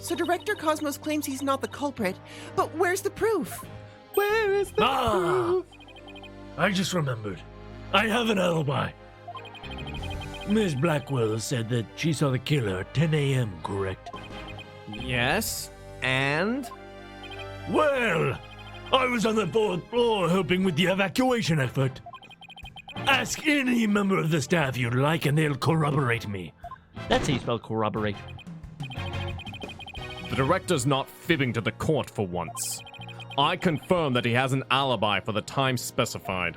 So Director Cosmos claims he's not the culprit, but where's the proof? Where is the proof? I just remembered. I have an alibi. Miss Blackwell said that she saw the killer at 10 a.m., correct? Yes, and? Well, I was on the 4th floor helping with the evacuation effort. Ask any member of the staff you'd like and they'll corroborate me. That's how you spell corroborate. The director's not fibbing to the court for once. I confirm that he has an alibi for the time specified.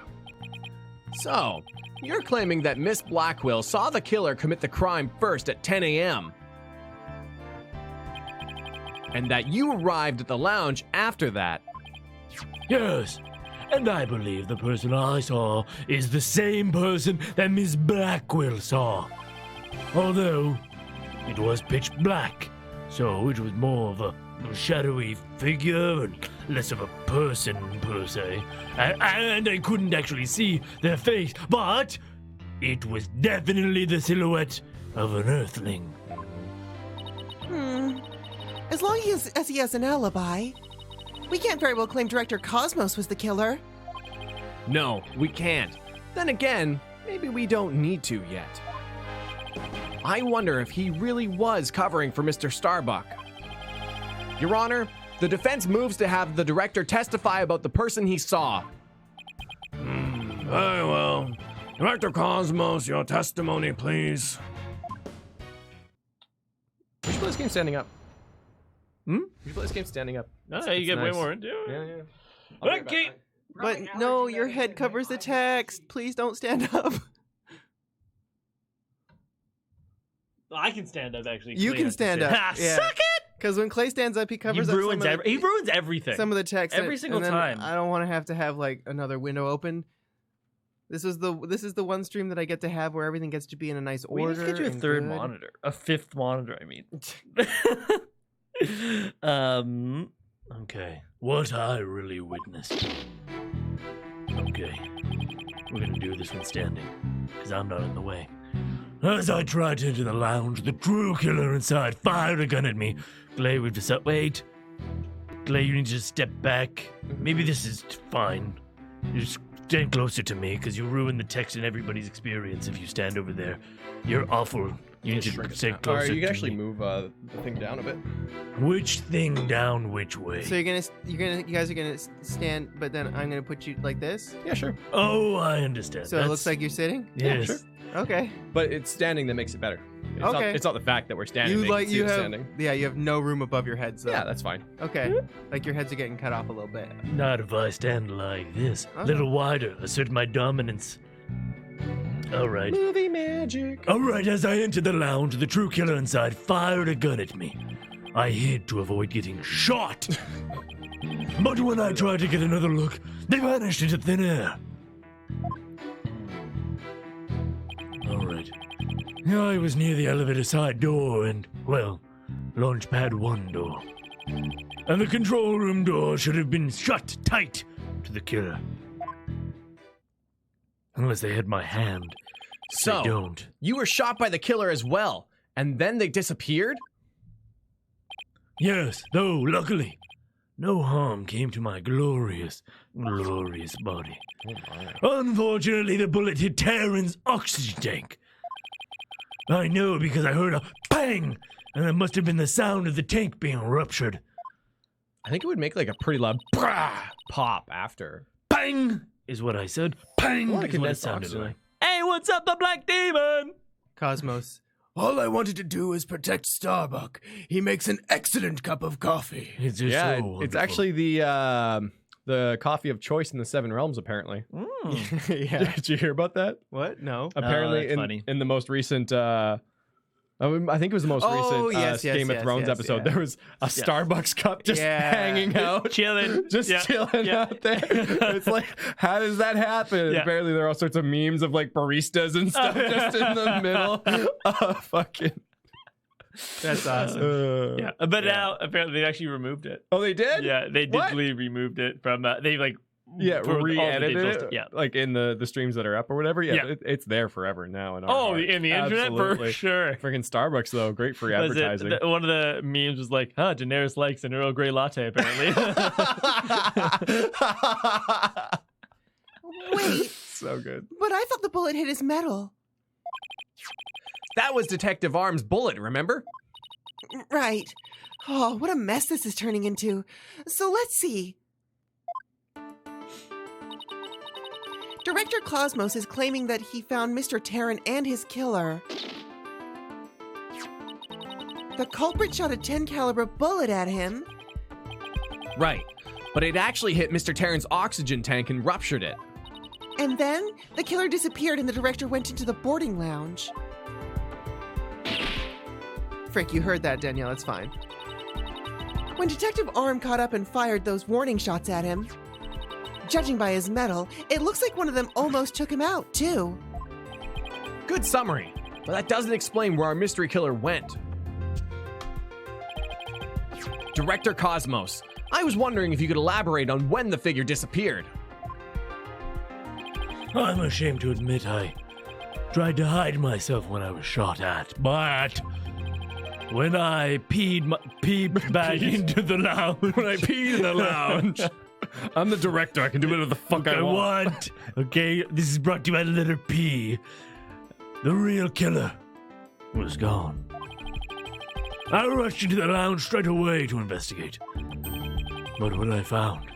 So, you're claiming that Miss Blackwell saw the killer commit the crime first at 10 a.m. and that you arrived at the lounge after that. Yes, and I believe the person I saw is the same person that Miss Blackwell saw. Although, it was pitch black, so it was more of a shadowy figure and less of a person per se. And I couldn't actually see their face, but it was definitely the silhouette of an earthling. As long as he has an alibi, we can't very well claim Director Cosmos was the killer. No, we can't. Then again, maybe we don't need to yet. I wonder if he really was covering for Mr. Starbuck. Your Honor, the defense moves to have the director testify about the person he saw. Very well. Director Cosmos, your testimony, please. We should play this game standing up. We should play this game standing up. No, It's you get way nice. more into it. Yeah, yeah. I'll be right Okay. back. But no, your head covers the text. Please don't stand up. I can stand up, actually. You Clay can has to stand stand. up. Ah, Yeah. Suck it! Because when Clay stands up, he He covers up ruins, he ruins everything. some of the text Every and single then time. I don't want to have like another window open. This is the one stream that I get to have where everything gets to be in a nice We order. need to get you a and third good. monitor. A fifth monitor, I mean. Okay, what I really witnessed. Okay, we're gonna do this one standing, because I'm not in the way. As I tried to enter the lounge, the true killer inside fired a gun at me. Clay, wait. Clay, you need to just step back. Maybe this is fine. You stand closer to me, because you ruin the text and everybody's experience if you stand over there. You're awful. You need to stay closer. Alright, you can to actually me. move the thing down a bit. Which thing down which way? So you guys are gonna stand, but then I'm gonna put you like this. Yeah, sure. Oh, I understand. So it looks like you're sitting. Yes. sure. Okay. But it's standing that makes it better. It's Okay. Not, it's not the fact that we're standing. You that like see you it have standing. yeah you have no room above your head. So Yeah, that's fine. okay. Like your heads are getting cut off a little bit. Not if I stand like this. Okay. Little wider, assert my dominance. All right. Movie magic. All right, as I entered the lounge, the true killer inside fired a gun at me. I hid to avoid getting shot. But when I tried to get another look, they vanished into thin air. All right. I was near the elevator side door and, well, launch pad 1 door. And the control room door should have been shut tight to the killer. Unless they had my hand. So, They don't. you were shot by the killer as well, and then they disappeared? Yes, though, luckily, no harm came to my glorious body. Unfortunately, the bullet hit Terran's oxygen tank. I know because I heard a bang, and it must have been the sound of the tank being ruptured. I think it would make like a pretty loud pop after. Bang is what I said. Bang Well, I is can what it miss sounded oxygen. like. Hey, what's up, the Black Demon? Cosmos. All I wanted to do is protect Starbuck. He makes an excellent cup of coffee. It's just Yeah, so it's wonderful. actually the coffee of choice in the Seven Realms, apparently. Yeah. Did you hear about that? What? No. Apparently, that's funny. in the most recent, I think it was the most Oh, recent yes, Game of yes, Thrones yes, episode. yeah. There was a Starbucks cup just Yeah. hanging out, Chilling. just Yeah. chilling Yeah. out there. It's like, how does that happen? Yeah. Apparently, there are all sorts of memes of like baristas and stuff just in the middle. Fucking. That's awesome. Yeah, but now apparently they actually removed it. Oh, they did? Yeah, they What? digitally removed it from. They like Yeah, for all the re-edited digital it. stuff. Yeah. Like in the streams that are up or whatever. Yeah, Yeah. it's there forever now. In our Oh, hearts. in the internet Absolutely. for sure. Freaking Starbucks though, great free Was it- advertising. one of the memes was like, "Huh, Daenerys likes an Earl Grey latte." Apparently. Wait, So good. but I thought the bullet hit his metal. That was Detective Arm's bullet, remember? Right. Oh, what a mess this is turning into. So let's see. Director Cosmos is claiming that he found Mr. Terran and his killer. The culprit shot a 10 caliber bullet at him. Right. But it actually hit Mr. Terran's oxygen tank and ruptured it. And then the killer disappeared and the director went into the boarding lounge. Frick, you heard that, Danielle. It's fine. When Detective Arm caught up and fired those warning shots at him, judging by his metal, it looks like one of them almost took him out, too. Good summary. But that doesn't explain where our mystery killer went. Director Cosmos, I was wondering if you could elaborate on when the figure disappeared. I'm ashamed to admit I tried to hide myself when I was shot at, but when I peed back into the lounge. When I peed in the lounge. I'm the director. I can do whatever the fuck I want. Okay, this is brought to you by the letter P. The real killer was gone. I rushed into the lounge straight away to investigate. But what I found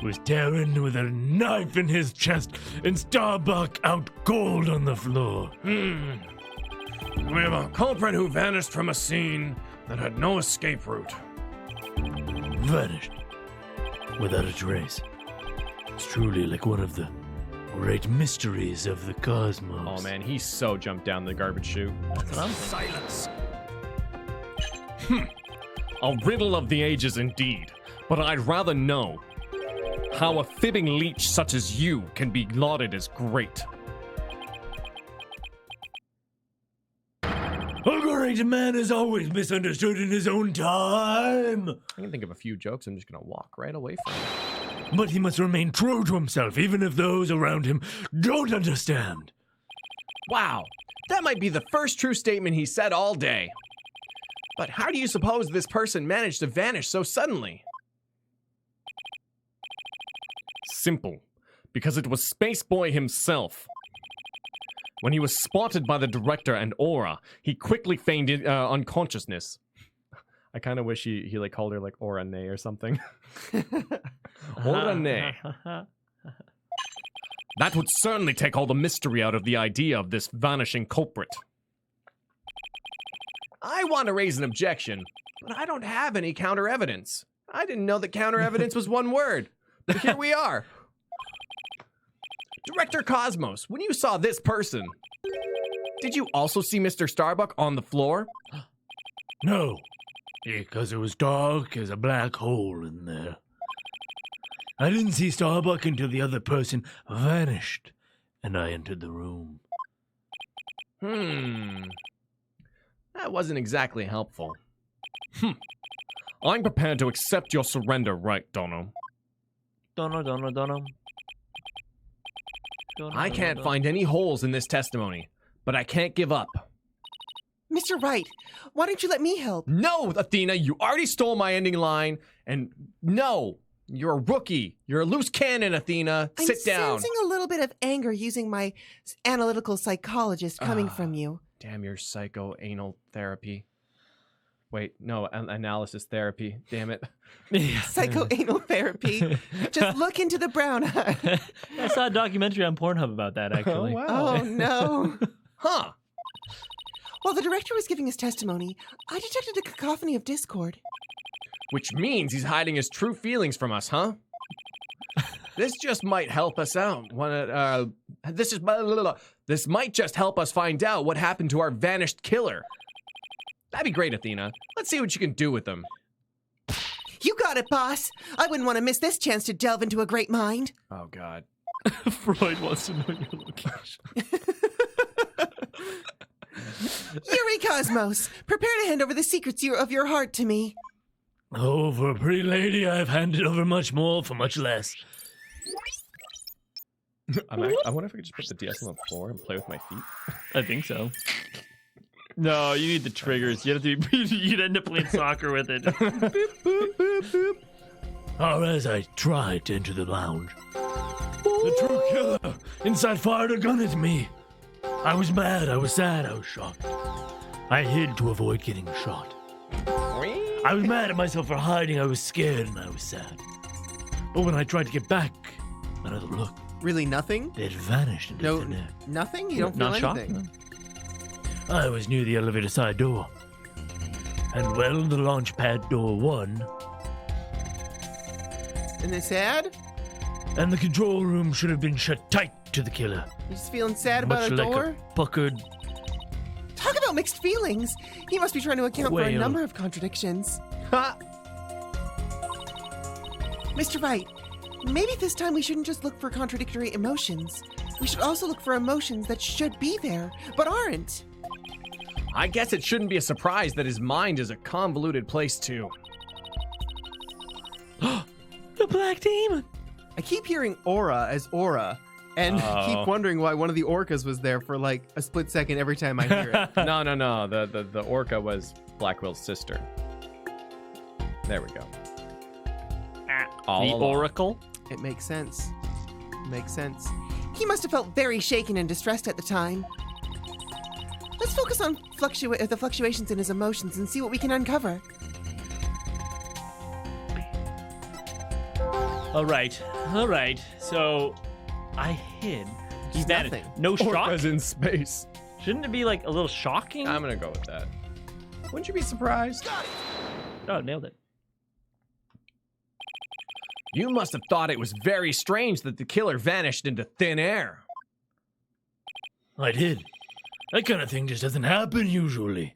was Terran with a knife in his chest and Starbuck out cold on the floor. We have a culprit who vanished from a scene that had no escape route. Vanished. Without a trace. It's truly like one of the great mysteries of the cosmos. Oh man, he so jumped down the garbage chute. Silence. A riddle of the ages indeed, but I'd rather know how a fibbing leech such as you can be lauded as great. A great man is always misunderstood in his own time. I can think of a few jokes I'm just gonna walk right away from. But he must remain true to himself, even if those around him don't understand. Wow, that might be the first true statement he said all day. But how do you suppose this person managed to vanish so suddenly? Simple. because it was Space Boy himself. When he was spotted by the director and Aura, he quickly feigned unconsciousness. I kind of wish he like called her like Aura Nay or something. Aura Nay. That would certainly take all the mystery out of the idea of this vanishing culprit. I want to raise an objection, but I don't have any counter evidence. I didn't know that counter evidence was one word, but here we are. Director Cosmos, when you saw this person, did you also see Mr. Starbuck on the floor? No, because it was dark as a black hole in there. I didn't see Starbuck until the other person vanished, and I entered the room. That wasn't exactly helpful. I'm prepared to accept your surrender, right, Dono? Dono. I can't find any holes in this testimony, but I can't give up. Mr. Wright, why don't you let me help? No, Athena, you already stole my ending line, and no, you're a rookie. You're a loose cannon, Athena. Sit down. I'm sensing a little bit of anger using my analytical psychologist coming from you. Damn your psycho-anal therapy. Wait, no, analysis therapy. Damn it. Psycho-anal therapy. Just look into the brown eye. I saw a documentary on Pornhub about that, actually. Oh, wow. Oh, no. Huh. While the director was giving his testimony, I detected a cacophony of discord. Which means he's hiding his true feelings from us, huh? This just might help us out. This might just help us find out what happened to our vanished killer. That'd be great, Athena. Let's see what you can do with them. You got it, boss. I wouldn't want to miss this chance to delve into a great mind. Oh, God. Freud wants to know your location. Yuri Cosmos, prepare to hand over the secrets of your heart to me. Oh, for a pretty lady, I've handed over much more for much less. I wonder if I could just put the DS on the floor and play with my feet. I think so. No, you need the triggers. You'd end up playing soccer with it. Or as I tried to enter the lounge, the true killer inside fired a gun at me. I was mad, I was sad, I was shocked. I hid to avoid getting shot. I was mad at myself for hiding, I was scared, and I was sad. But when I tried to get back, another look, Really nothing? they'd vanished into thin air. Nothing? You don't feel Not shocked? anything? I was near the elevator side door. And well, the launch pad door 1, And it's sad? and the control room should have been shut tight to the killer. You just feeling sad about Much a like door? a puckered. Talk about mixed feelings. He must be trying to account for a Well. number of contradictions. Ha! Mr. Wright, maybe this time we shouldn't just look for contradictory emotions. We should also look for emotions that should be there, but aren't. I guess it shouldn't be a surprise that his mind is a convoluted place, too. The Black Demon! I keep hearing aura as aura, and keep wondering why one of the orcas was there for like a split second every time I hear it. No. The orca was Blackwell's sister. There we go. All The along. Oracle? It makes sense. Makes sense. He must have felt very shaken and distressed at the time. Let's focus on the fluctuations in his emotions and see what we can uncover. All right. So, I hid. He It's vanished. nothing. No shock? Orcas in space. Shouldn't it be like a little shocking? I'm gonna go with that. Wouldn't you be surprised? Oh, nailed it. You must have thought it was very strange that the killer vanished into thin air. I did. That kind of thing just doesn't happen usually.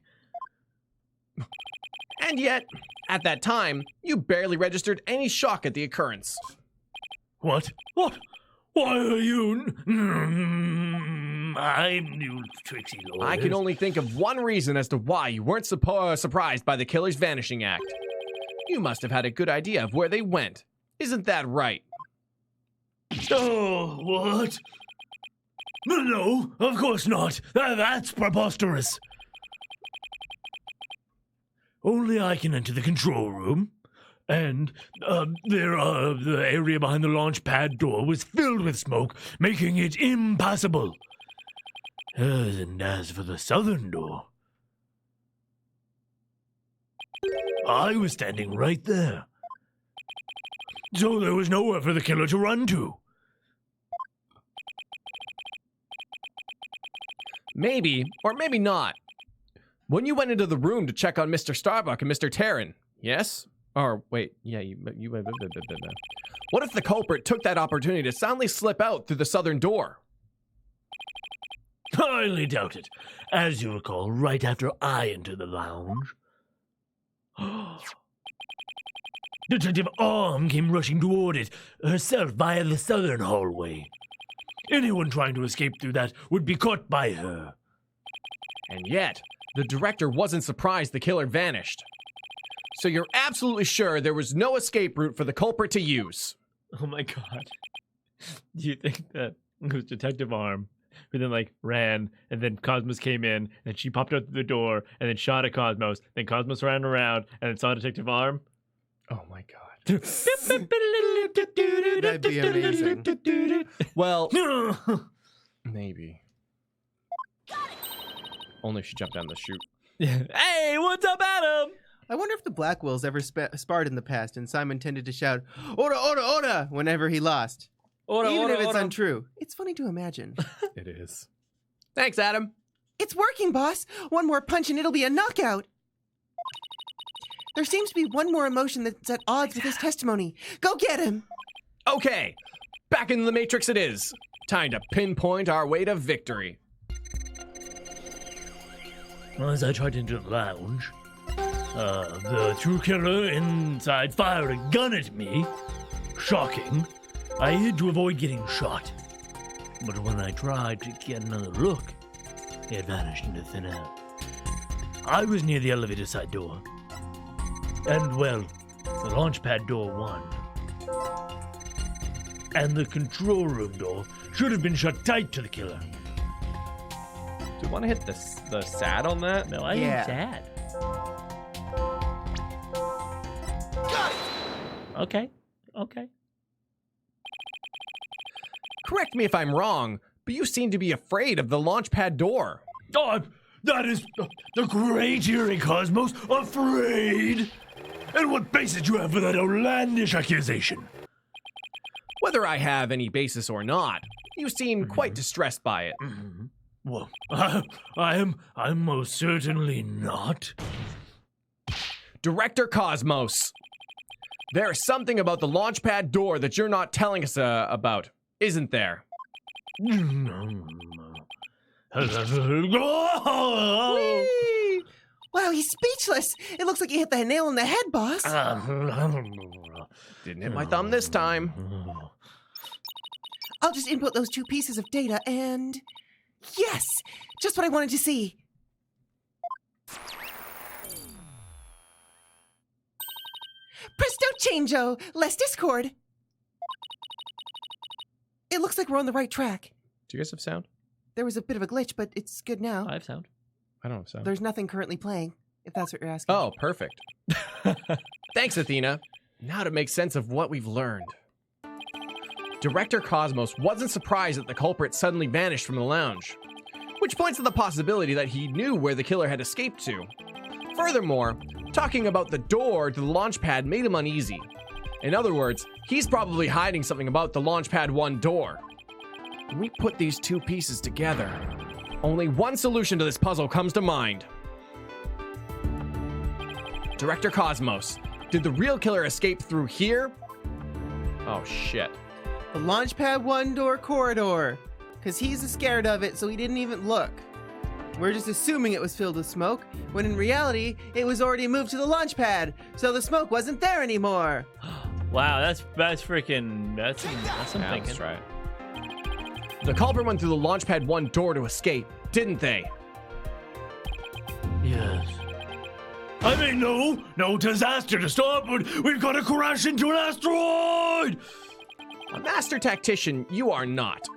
And yet, at that time, you barely registered any shock at the occurrence. What? What? Why are you? I'm you tricksy lawyers. I can only think of one reason as to why you weren't surprised by the killer's vanishing act. You must have had a good idea of where they went. Isn't that right? Oh, what? No, of course not. That's preposterous. Only I can enter the control room, And the area behind the launch pad door was filled with smoke, making it impassable. And as for the southern door, I was standing right there. So there was nowhere for the killer to run to. Maybe, or maybe not. When you went into the room to check on Mr. Starbuck and Mr. Terran, yes? Or, wait, yeah, you what if the culprit took that opportunity to soundly slip out through the southern door? Highly doubt it. As you recall, right after I entered the lounge, Detective Arm came rushing toward it, herself via the southern hallway. Anyone trying to escape through that would be caught by her. And yet, the director wasn't surprised the killer vanished. So you're absolutely sure there was no escape route for the culprit to use? Oh my god. Do you think that it was Detective Arm who then like ran and then Cosmos came in and she popped out the door and then shot at Cosmos, then Cosmos ran around and then saw Detective Arm? Oh my god. That'd be amazing. Well, maybe. Only if she jumped down the chute. Hey, what's up, Adam? I wonder if the Blackwells ever sparred in the past and Simon tended to shout, "Ora, ora, ora," whenever he lost. Even if it's untrue. It's funny to imagine. It is. Thanks, Adam. It's working, boss. One more punch and it'll be a knockout. There seems to be one more emotion that's at odds with his testimony. Go get him. Okay, back in the Matrix it is. Time to pinpoint our way to victory. As I tried into the lounge, the true killer inside fired a gun at me. Shocking. I hid to avoid getting shot. But when I tried to get another look, it had vanished into thin air. I was near the elevator side door. And, well, the launch pad door won. And the control room door should have been shut tight to the killer. Do you want to hit the sad on that? No, I Yeah. ain't sad. Okay. Correct me if I'm wrong, but you seem to be afraid of the launch pad door. Oh, that is the great hearing, Cosmos. Afraid? And what basis do you have for that outlandish accusation? Whether I have any basis or not, you seem quite distressed by it. Well, I'm most certainly not. Director Cosmos, there's something about the launch pad door that you're not telling us about, isn't there? Wow, he's speechless. It looks like you hit the nail on the head, boss. Didn't hit my thumb this time. I'll just input those two pieces of data and... Yes! Just what I wanted to see. Presto changeo! Less discord! It looks like we're on the right track. Do you guys have sound? There was a bit of a glitch, but it's good now. I have sound. I don't have sound. There's nothing currently playing, if that's what you're asking. Oh, perfect. Thanks, Athena. Now to make sense of what we've learned. Director Cosmos wasn't surprised that the culprit suddenly vanished from the lounge, which points to the possibility that he knew where the killer had escaped to. Furthermore, talking about the door to the launch pad made him uneasy. In other words, he's probably hiding something about the launch pad 1 door. When we put these two pieces together, only one solution to this puzzle comes to mind. Director Cosmos, did the real killer escape through here? Oh shit. The Launchpad 1 door corridor. Because he's scared of it, so he didn't even look. We're just assuming it was filled with smoke, when in reality, it was already moved to the launch pad, so the smoke wasn't there anymore. Wow, that's freaking that's some Yeah, thinking. that's right. The culprit went through the Launchpad 1 door to escape, didn't they? Yes. I mean, no disaster to stop, but we've got to crash into an asteroid! A master tactician, you are not.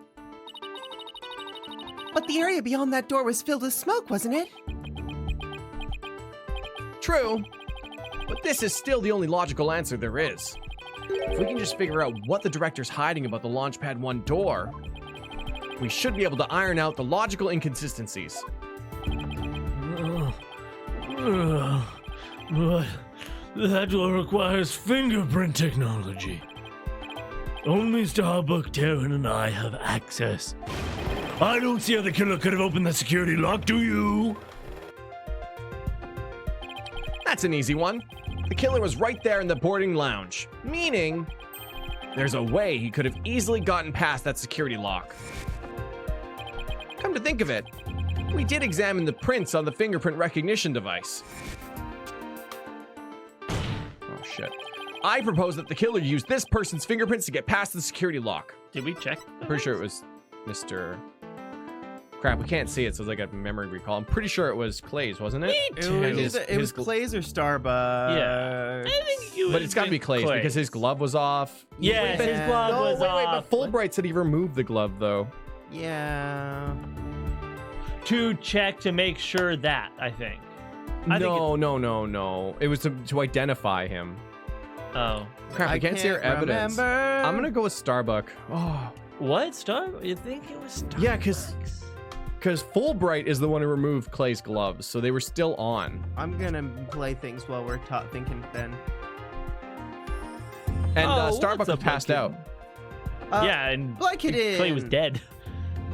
But the area beyond that door was filled with smoke, wasn't it? True, But this is still the only logical answer there is. If we can just figure out what the director's hiding about the Launchpad 1 door, we should be able to iron out the logical inconsistencies. But that door requires fingerprint technology. Only Starbuck, Terran, and I have access. I don't see how the killer could have opened that security lock, do you? That's an easy one. The killer was right there in the boarding lounge, meaning there's a way he could have easily gotten past that security lock. Come to think of it, we did examine the prints on the fingerprint recognition device. Oh shit. I propose that the killer used this person's fingerprints to get past the security lock. Did we check? I'm pretty sure it was Mr. Crap, we can't see it, so it's like a memory recall. I'm pretty sure it was Clay's, wasn't it? It was Clay's or Starbucks. Yeah. I think it was. But it's got to be Clay's because his glove was off. Yeah, his glove was wait, off. but Fulbright said he removed the glove, though. Yeah. To check to make sure that, I think. No. It was to identify him. Oh. Crap, I can't see our evidence. Remember. I'm going to go with Starbuck. Oh. What? Starbucks? You think it was Starbucks? Yeah, because Fulbright is the one who removed Clay's gloves, so they were still on. I'm gonna play things while we're thinking then. And Oh, Starbuck what's was up, passed Lucky? out. Yeah, and Like it is. Clay was dead.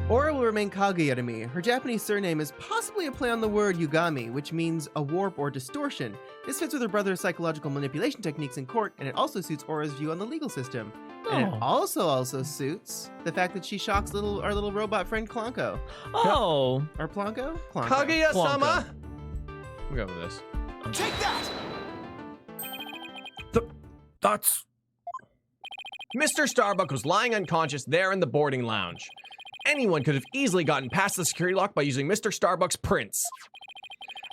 Aura will remain Kaguya to me. Her Japanese surname is possibly a play on the word yugami, which means a warp or distortion. This fits with her brother's psychological manipulation techniques in court, and it also suits Aura's view on the legal system. And it also suits the fact that she shocks our little robot friend Klonko. Oh. Or Plonko? Klonko. Kaguya-sama! We'll go with this. Take that! That's... Mr. Starbuck was lying unconscious there in the boarding lounge. Anyone could have easily gotten past the security lock by using Mr. Starbuck's prints.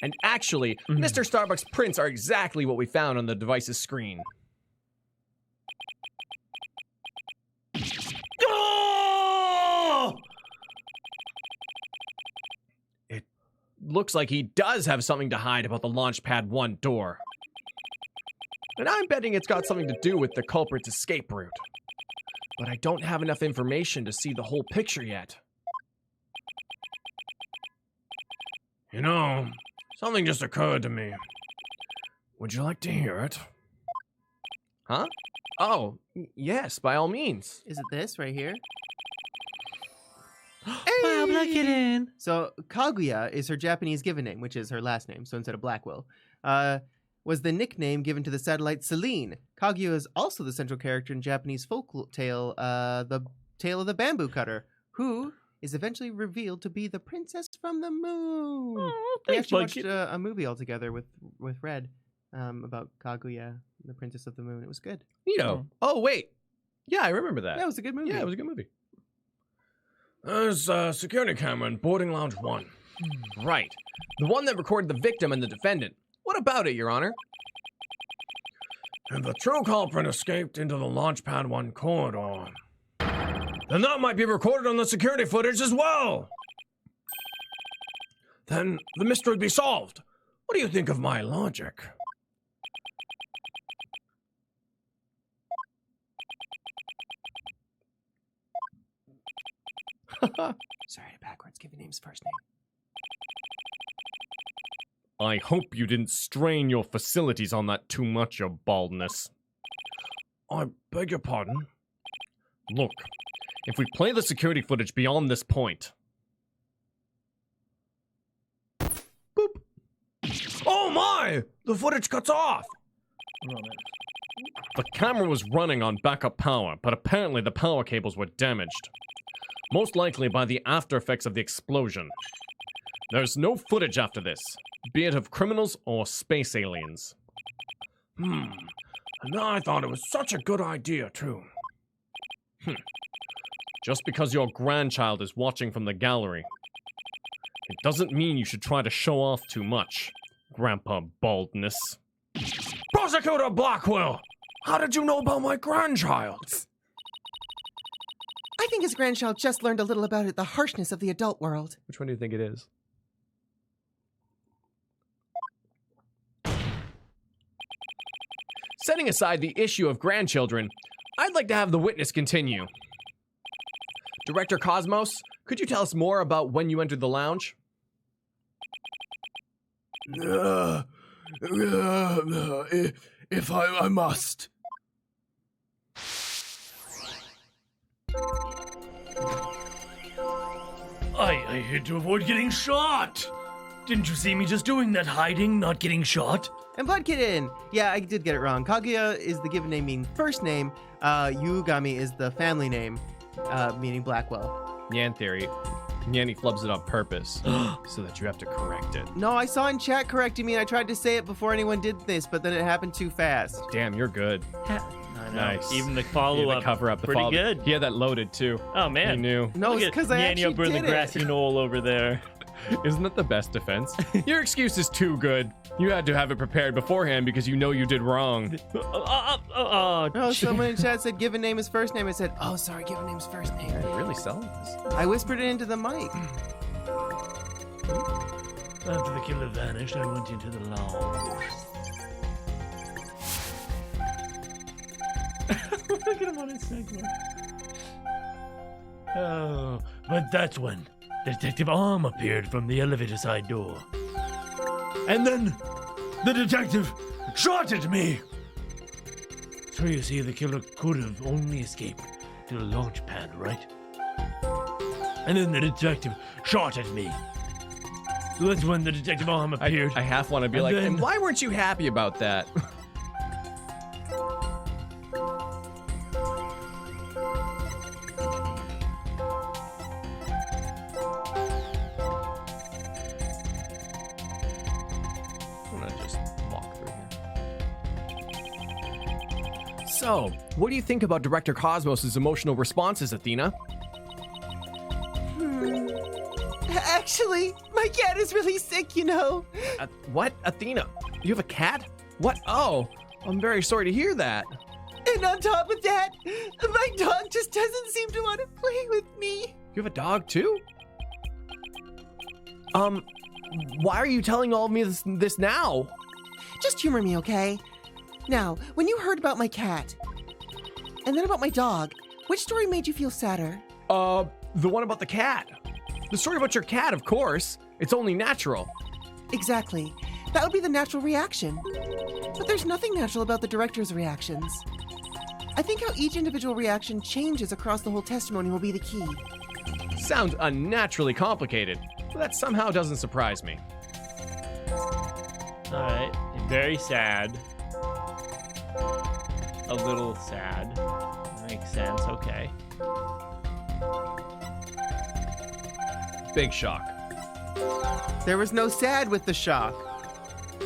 And actually, Mr. Starbuck's prints are exactly what we found on the device's screen. Oh! It looks like he does have something to hide about the Launchpad 1 door. And I'm betting it's got something to do with the culprit's escape route. But I don't have enough information to see the whole picture yet. You know, something just occurred to me. Would you like to hear it? Huh? Oh, yes, by all means. Is it this right here? Wow, look it in. So Kaguya is her Japanese given name, which is her last name. So instead of Blackwell, was the nickname given to the satellite Celine. Kaguya is also the central character in Japanese folk tale, The Tale of the Bamboo Cutter, who is eventually revealed to be the princess from the moon. Oh, We thanks, actually Bucky. watched a movie all together with Red about Kaguya, the princess of the moon. It was good. Neato. Oh, wait. Yeah, I remember that. Yeah, it was a good movie. Yeah, it was a good movie. There's a security camera in boarding lounge 1. Right. The one that recorded the victim and the defendant. What about it, Your Honor? And the true culprit escaped into the Launchpad 1 corridor. Then that might be recorded on the security footage as well. Then the mystery would be solved. What do you think of my logic? Sorry, backwards. Give your name's first name. I hope you didn't strain your facilities on that too much, your baldness. I beg your pardon? Look, if we play the security footage beyond this point... Boop. Oh my! The footage cuts off! The camera was running on backup power, but apparently the power cables were damaged. Most likely by the after effects of the explosion. There's no footage after this, be it of criminals or space aliens. And I thought it was such a good idea, too. Just because your grandchild is watching from the gallery, it doesn't mean you should try to show off too much, Grandpa Baldness. Prosecutor Blackwell! How did you know about my grandchild? I think his grandchild just learned a little about the harshness of the adult world. Which one do you think it is? Setting aside the issue of grandchildren, I'd like to have the witness continue. Director Cosmos, could you tell us more about when you entered the lounge? If I must. I hid to avoid getting shot. Didn't you see me just doing that, hiding, not getting shot? And Bloodkitten! Yeah, I did get it wrong. Kaguya is the given name meaning first name. Yugami is the family name, meaning Blackwell. Nyan theory. Nyanny flubs it on purpose so that you have to correct it. No, I saw in chat correcting me and I tried to say it before anyone did this, but then it happened too fast. Damn, you're good. I know. Nice. Even the Yeah, follow-up, the cover up, the pretty follow good. He had that loaded too. Oh, man. He knew. No, Look it's at because I Nyanny actually over in the did grassy it. knoll over there. Isn't that the best defense? Your excuse is too good. You had to have it prepared beforehand because you know you did wrong. No, someone in chat said given name is first name. I said, oh, sorry, given name's first name. You're really selling this. I whispered it into the mic. After the killer vanished, I went into the lounge. Look at him on his segue. Oh, but that's when Detective Arm appeared from the elevator side door. And then the detective shot at me. So you see, the killer could have only escaped to the launch pad, right? And then the detective shot at me. So that's when the detective arm appeared. I half want to be And like, then- and why weren't you happy about that? I'm gonna just walk through here. So, what do you think about Director Cosmos' emotional responses, Athena? Actually, my cat is really sick, you know. What? Athena? You have a cat? What? Oh, I'm very sorry to hear that. And on top of that, my dog just doesn't seem to want to play with me. You have a dog too? Why are you telling all of me this now? Just humor me, okay? Now, when you heard about my cat, and then about my dog, which story made you feel sadder? The one about the cat. The story about your cat, of course. It's only natural. Exactly. That would be the natural reaction. But there's nothing natural about the director's reactions. I think how each individual reaction changes across the whole testimony will be the key. Sounds unnaturally complicated, but that somehow doesn't surprise me. All right. Very sad. A little sad. Makes sense. Okay. Big shock. There was no sad with the shock.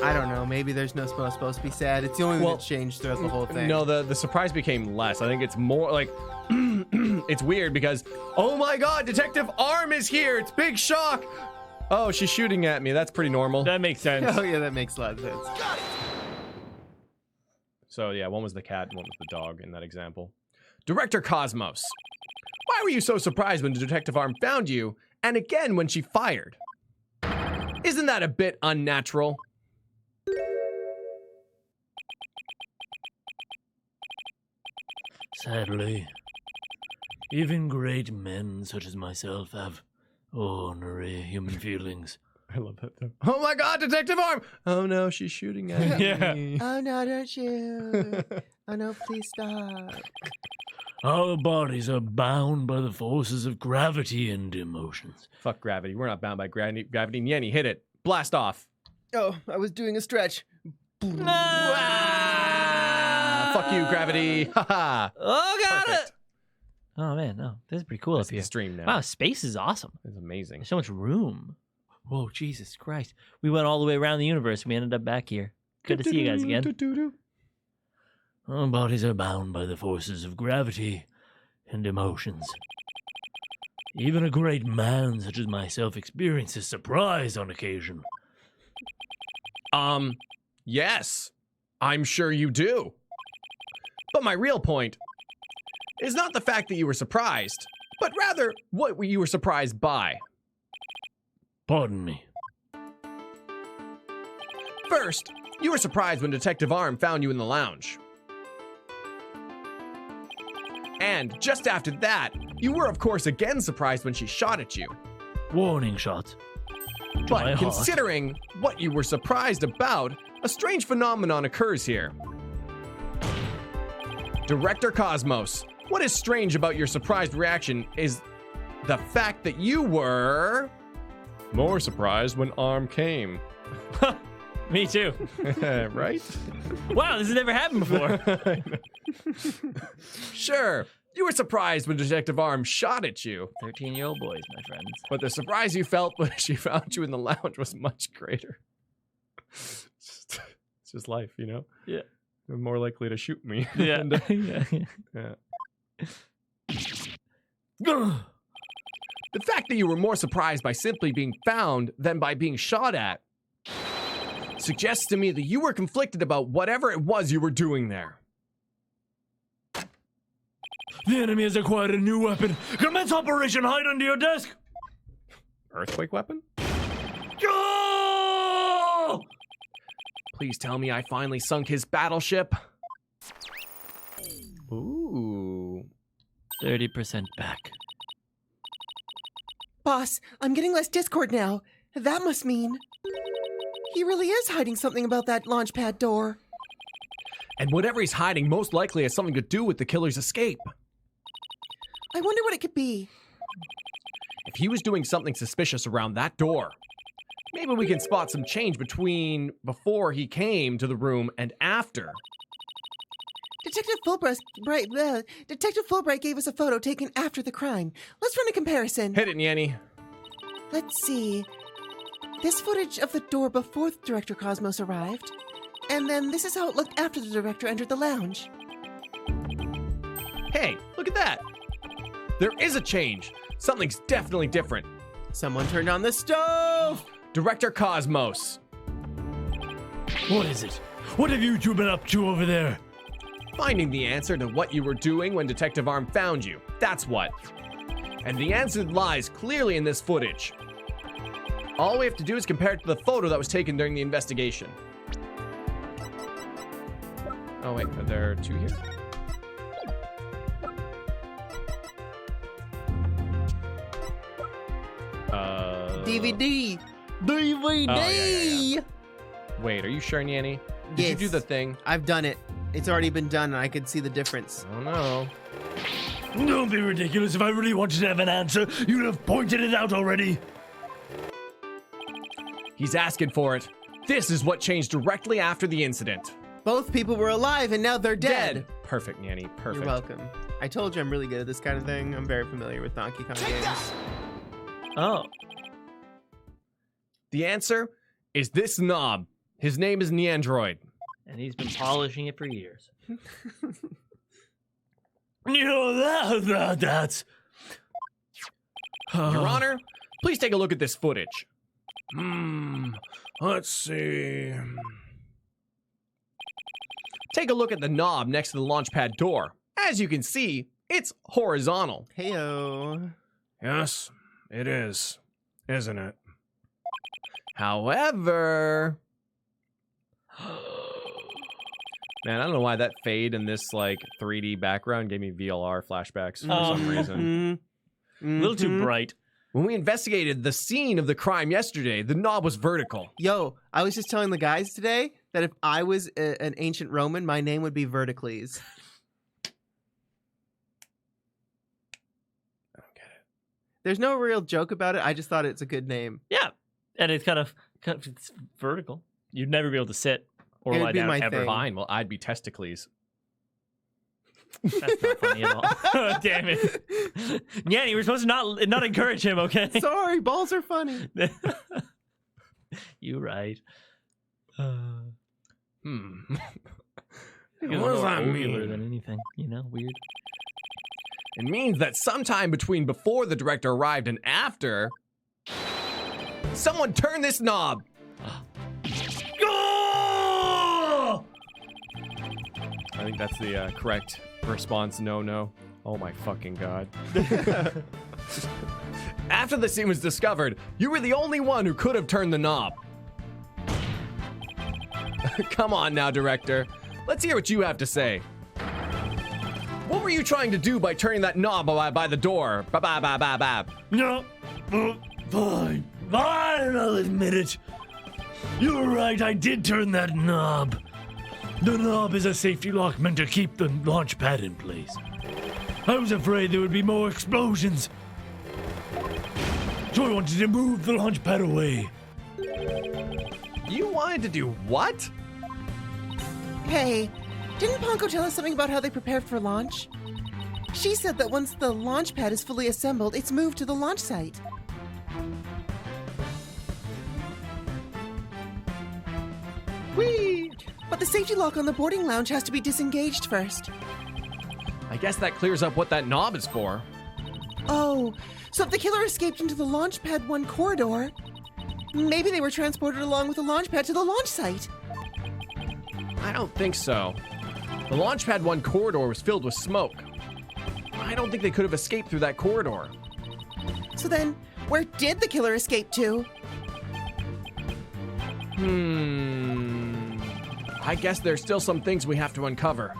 I don't know. Maybe there's no supposed to be sad. It's the only thing Well, that changed throughout the whole thing. No, the surprise became less. I think it's more like it's weird because, oh my god, Detective Arm is here. It's big shock. Oh, she's shooting at me. That's pretty normal. That makes sense. Oh yeah, that makes a lot of sense. So yeah, one was the cat, one was the dog in that example. Director Cosmos, why were you so surprised when Detective Arm found you, and again when she fired? Isn't that a bit unnatural? Sadly, even great men such as myself have ordinary human feelings. I love that though. Oh my god, Detective Arm! Oh no, she's shooting at me. Oh no, don't shoot. Oh no, please stop. Our bodies are bound by the forces of gravity and emotions. Fuck gravity. We're not bound by gravity. Nyanny, hit it. Blast off. Oh, I was doing a stretch. Ah, fuck you, gravity. Haha. Oh, got Perfect. it. Oh man, no, this is pretty cool This up is here. the stream now. Wow, space is awesome. It's amazing. There's so much room. Whoa, Jesus Christ! We went all the way around the universe. We ended up back here. Good to see you guys again. Our bodies are bound by the forces of gravity and emotions. Even a great man such as myself experiences surprise on occasion. Yes, I'm sure you do. But my real point is not the fact that you were surprised, but rather what you were surprised by. Pardon me. First, you were surprised when Detective Arm found you in the lounge. And just after that, you were of course again surprised when she shot at you. Warning shot. my But heart. considering what you were surprised about, a strange phenomenon occurs here. Director Cosmos, what is strange about your surprised reaction is the fact that you were more surprised when Arm came. Me too. Right? Wow, this has never happened before. Sure, you were surprised when Detective Arm shot at you, 13-year-old boys, my friends. but the surprise you felt when she found you in the lounge was much greater. It's just life, you know? Yeah. They're more likely to shoot me. Yeah. And, Yeah. yeah. The fact that you were more surprised by simply being found than by being shot at suggests to me that you were conflicted about whatever it was you were doing there. The enemy has acquired a new weapon. Commence operation hide under your desk. Earthquake weapon? Go! Please tell me I finally sunk his battleship. Ooh. 30% back. Boss, I'm getting less Discord now. That must mean he really is hiding something about that launch pad door. And whatever he's hiding most likely has something to do with the killer's escape. I wonder what it could be. If he was doing something suspicious around that door, maybe we can spot some change between before he came to the room and after. Detective Fulbright gave us a photo taken after the crime. Let's run a comparison. Hit it, Nyanny. Let's see. This footage of the door before Director Cosmos arrived. And then this is how it looked after the director entered the lounge. Hey, look at that. There is a change. Something's definitely different. Someone turned on the stove! Director Cosmos. What is it? What have you two been up to over there? Finding the answer to what you were doing when Detective Arm found you. That's what. And the answer lies clearly in this footage. All we have to do is compare it to the photo that was taken during the investigation. Oh wait, are there two here? DVD! Oh, yeah. Wait, are you sure, Nyanny? Did you do Yes. the thing? I've done it. It's already been done and I could see the difference. I don't know. Don't be ridiculous. If I really wanted to have an answer, you'd have pointed it out already. He's asking for it. This is what changed directly after the incident. Both people were alive and now they're dead. Perfect, Nyanny. Perfect. You're welcome. I told you I'm really good at this kind of thing. I'm very familiar with Donkey Kong games. Oh. The answer is this knob. His name is Neandroid. And he's been polishing it for years. You know, that's... Your Honor, please take a look at this footage. Let's see. Take a look at the knob next to the launch pad door. As you can see, it's horizontal. Heyo. Yes, it is, isn't it? However... Man, I don't know why that fade in this, like, 3D background gave me VLR flashbacks for some reason. A little too bright. When we investigated the scene of the crime yesterday, the knob was vertical. Yo, I was just telling the guys today that if I was an ancient Roman, my name would be Verticles. I don't get it. There's no real joke about it. I just thought it's a good name. Yeah. And it's kind of it's vertical. You'd never be able to sit or It'd lie be down my ever. thing. Fine, well, I'd be testicles. That's not funny at all. Damn it. Yeah, you were supposed to not encourage him, okay? Sorry, balls are funny. You right. What It's does more that ovular mean? than anything, you know, weird. It means that sometime between before the director arrived and after, someone turned this knob. I think that's the correct response. No. Oh my fucking god. After the scene was discovered, you were the only one who could have turned the knob. Come on now, director. Let's hear what you have to say. What were were you trying to do by turning that knob by the door? Ba-ba-ba-ba-ba. No, fine, I'll admit it. You're right, I did turn that knob. The knob is a safety lock meant to keep the launch pad in place. I was afraid there would be more explosions, so I wanted to move the launch pad away. You wanted to do what? Hey, didn't Ponko tell us something about how they prepared for launch? She said that once the launch pad is fully assembled, it's moved to the launch site. Whee! But the safety lock on the boarding lounge has to be disengaged first. I guess that clears up what that knob is for. Oh, so if the killer escaped into the launch pad 1 corridor, maybe they were transported along with the launch pad to the launch site. I don't think so. The launch pad 1 corridor was filled with smoke. I don't think they could have escaped through that corridor. So then, where did the killer escape to? I guess there's still some things we have to uncover.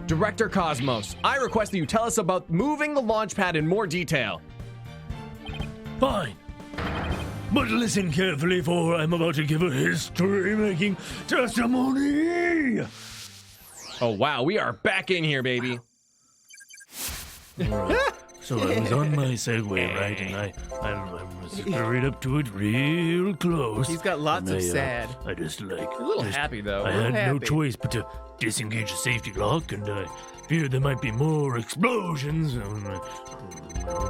Director Cosmos, I request that you tell us about moving the launch pad in more detail. Fine. But listen carefully, for I'm about to give a history-making testimony. Oh, wow, we are back in here, baby. So I was on my Segway, right, and I was hurried up to it real close. He's got lots and of sad. I just A little happy, though. I had no happy. choice but to disengage the safety lock, and I feared there might be more explosions. I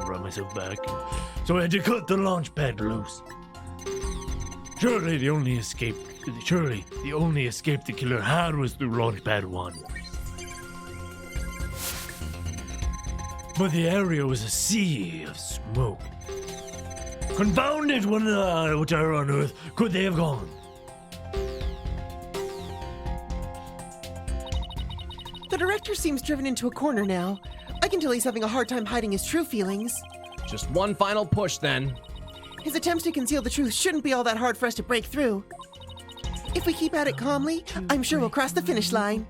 brought myself back, so I had to cut the launch pad loose. Surely the only escape the killer had was through launch pad 1. But the area was a sea of smoke. Confound it, what on earth could they have gone? The director seems driven into a corner now. I can tell he's having a hard time hiding his true feelings. Just one final push, then. His attempts to conceal the truth shouldn't be all that hard for us to break through. If we keep at it calmly, I'm sure we'll cross the finish line.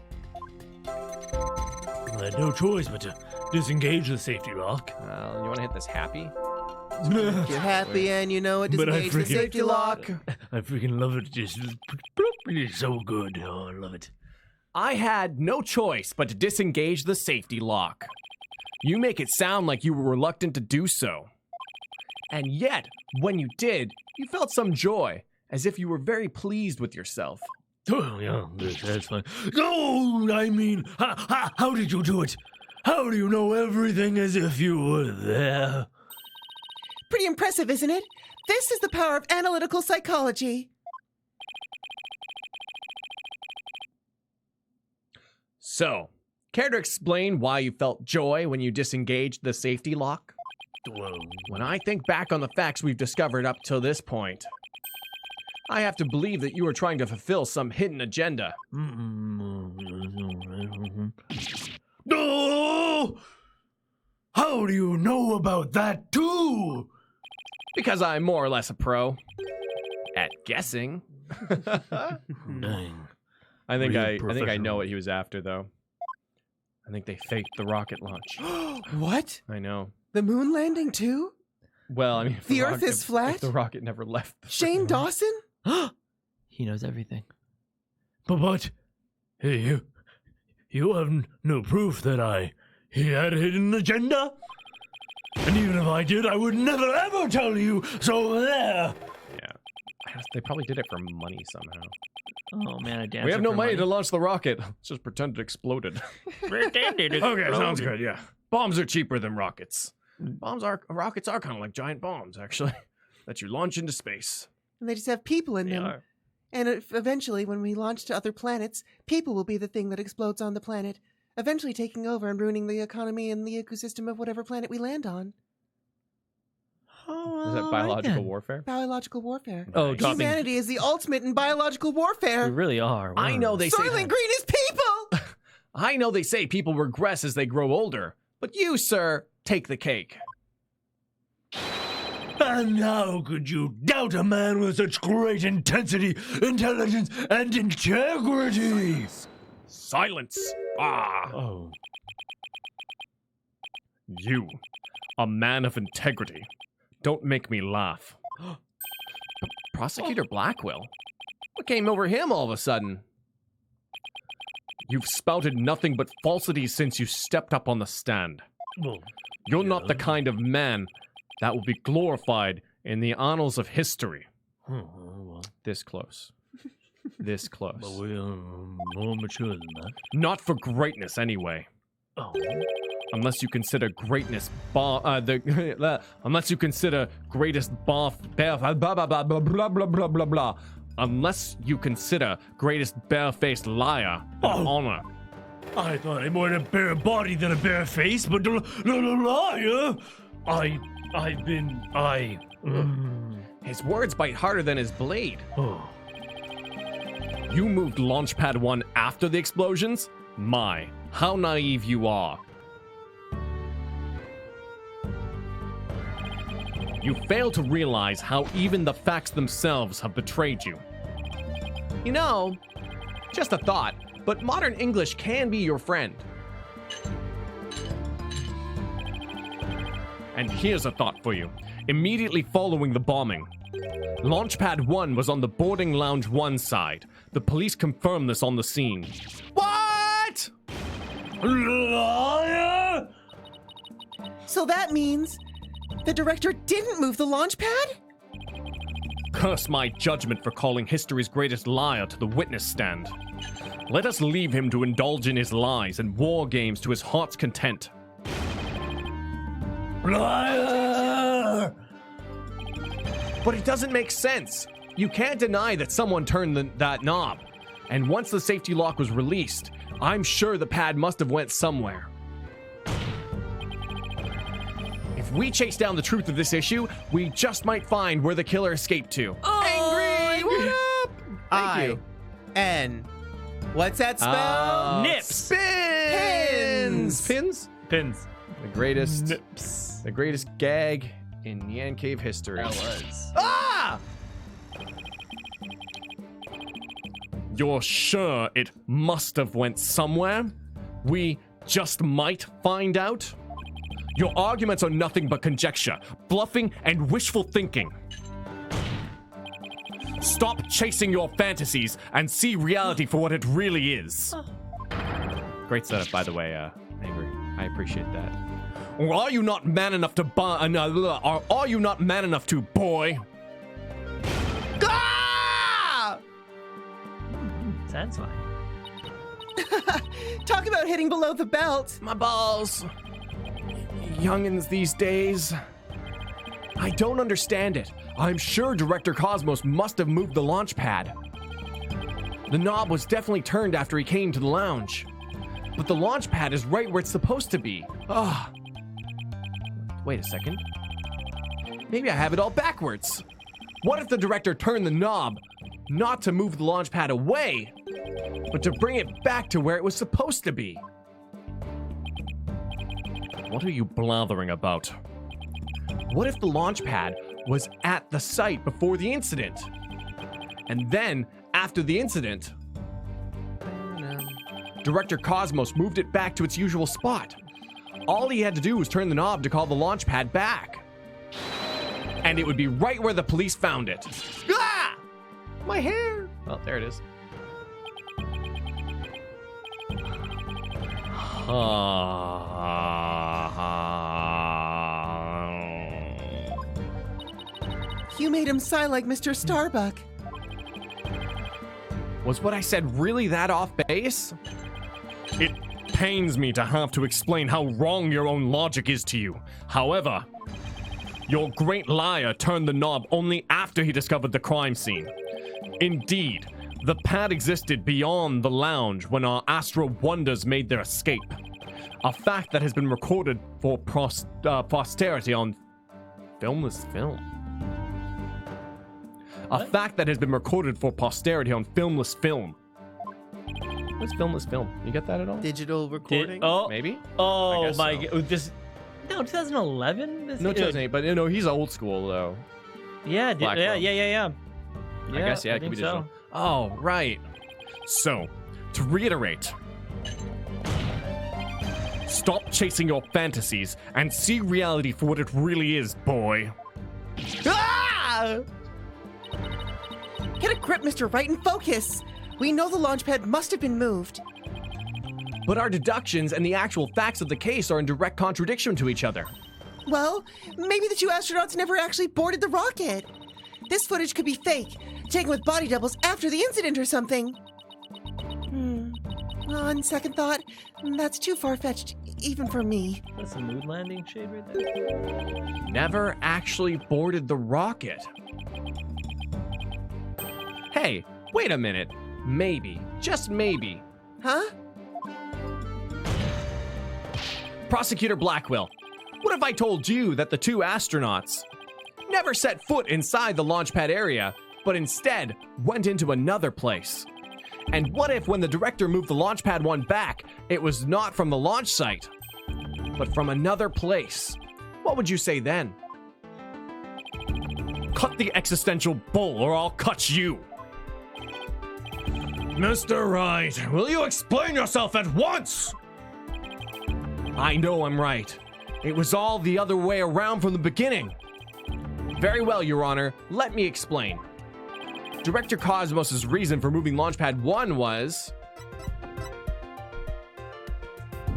I had no choice but to disengage the safety lock. You want to hit this happy? You're happy and you know it. But I Disengage the freaking- safety lock. I freaking love it. Just it's so good. Oh, I love it. I had no choice but to disengage the safety lock. You make it sound like you were reluctant to do so. And yet, when you did, you felt some joy, as if you were very pleased with yourself. Oh, yeah, that's fine. Oh, I mean, how did you do it? How do you know everything as if you were there? Pretty impressive, isn't it? This is the power of analytical psychology. So, care to explain why you felt joy when you disengaged the safety lock? Well, When I think back on the facts we've discovered up till this point, I have to believe that you were trying to fulfill some hidden agenda. Oh! How do you know about that too? Because I'm more or less a pro at guessing. Dang. I think Real I know professional. what he was after, though. I think they faked the rocket launch. What? I know. The moon landing too? Well, I mean, if The Earth rocket- is flat? If the rocket never left. Shane Dawson? He knows everything. But hey, you have no proof that he had a hidden agenda? And even if I did, I would never ever tell you, so there! Yeah. I guess they probably did it for money somehow. Oh man, a dancer. We have no for money to launch the rocket. Let's just pretend it exploded. Okay, sounds good, yeah. Bombs are cheaper than rockets. Rockets are kind of like giant bombs, actually, that you launch into space. And they just have people in They them. are. And eventually, when we launch to other planets, people will be the thing that explodes on the planet, eventually taking over and ruining the economy and the ecosystem of whatever planet we land on. Is that biological warfare? Biological warfare. Oh, dropping. Humanity is the ultimate in biological warfare. We really are. I know they say Soylent Green is people! I know they say people regress as they grow older, but you, sir, take the cake. And how could you doubt a man with such great intensity, intelligence, and integrity? Silence! Ah! Oh. You, a man of integrity. Don't make me laugh. Prosecutor Blackwell? What came over him all of a sudden? You've spouted nothing but falsity since you stepped up on the stand. Well, You're not the kind of man that will be glorified in the annals of history. well, This close. This close. but we're more mature than that. Not for greatness, anyway. Oh. Unless you consider greatness unless you consider greatest blah blah blah blah blah blah blah blah blah blah. Unless you consider greatest barefaced liar an honor. I thought I'm more a bare body than a bare face, but liar. His words bite harder than his blade. Oh. You moved Launchpad 1 after the explosions? My, how naive you are. You fail to realize how even the facts themselves have betrayed you. You know, just a thought, but modern English can be your friend. And here's a thought for you. Immediately following the bombing, Launchpad 1 was on the boarding lounge 1 side. The police confirmed this on the scene. What? Liar! So that means the director didn't move the launch pad? Curse my judgment for calling history's greatest liar to the witness stand. Let us leave him to indulge in his lies and war games to his heart's content. Liar! But it doesn't make sense. You can't deny that someone turned that knob. And once the safety lock was released, I'm sure the pad must have went somewhere. If we chase down the truth of this issue, we just might find where the killer escaped to. Angry! What up? Thank you. I-N. What's that spell? Nips. Pins! Pins? Pins. The greatest, Nips. the greatest gag in NyanCave history. That was. Ah! You're sure it must have went somewhere? We just might find out? Your arguments are nothing but conjecture, bluffing, and wishful thinking. Stop chasing your fantasies and see reality for what it really is. Great setup, by the way, Angry. I appreciate that. Or are you not man enough to are you not man enough to, boy? Ah! Satisfying. Talk about hitting below the belt. My balls. Youngins these days. I don't understand it. I'm sure Director Cosmos must have moved the launch pad. The knob was definitely turned after he came to the lounge. But the launch pad is right where it's supposed to be. Ah. Wait a second. Maybe I have it all backwards. What if the director turned the knob not to move the launch pad away, but to bring it back to where it was supposed to be? What are you blathering about? What if the launch pad was at the site before the incident? And then, after the incident, Director Cosmos moved it back to its usual spot. All he had to do was turn the knob to call the launch pad back. And it would be right where the police found it. Ah! My hair! Oh, there it is. You made him sigh like Mr. Starbuck. Was what I said really that off base? It pains me to have to explain how wrong your own logic is to you. However, your great liar turned the knob only after he discovered the crime scene. Indeed, the pad existed beyond the lounge when our Astro Wonders made their escape. A fact that has been recorded for posterity on filmless film. A fact that has been recorded for posterity on filmless film. What's filmless film? You get that at all? Digital recording? Maybe? Oh I guess my so. god. This. No, 2011? No, 2008, but you know, he's old school though. Yeah, Black yeah, Room. yeah. I guess, yeah, it could think be digital. so. Oh, right. So, to reiterate, Stop chasing your fantasies and see reality for what it really is, boy. Ah! Get a grip, Mr. Right, and focus. We know the launch pad must have been moved. But our deductions and the actual facts of the case are in direct contradiction to each other. Well, maybe the two astronauts never actually boarded the rocket. This footage could be fake, taken with body doubles after the incident or something. On second thought, that's too far-fetched, even for me. That's a mood landing shade right there. Never actually boarded the rocket. Hey, wait a minute. Maybe, just maybe. Huh? Prosecutor Blackwell, what if I told you that the two astronauts never set foot inside the launch pad area, but instead went into another place? And what if when the director moved the launch pad 1 back, it was not from the launch site, but from another place? What would you say then? Cut the existential bull or I'll cut you. Mr. Wright, will you explain yourself at once? I know I'm right. It was all the other way around from the beginning. Very well, Your Honor. Let me explain. Director Cosmos' reason for moving Launchpad 1 was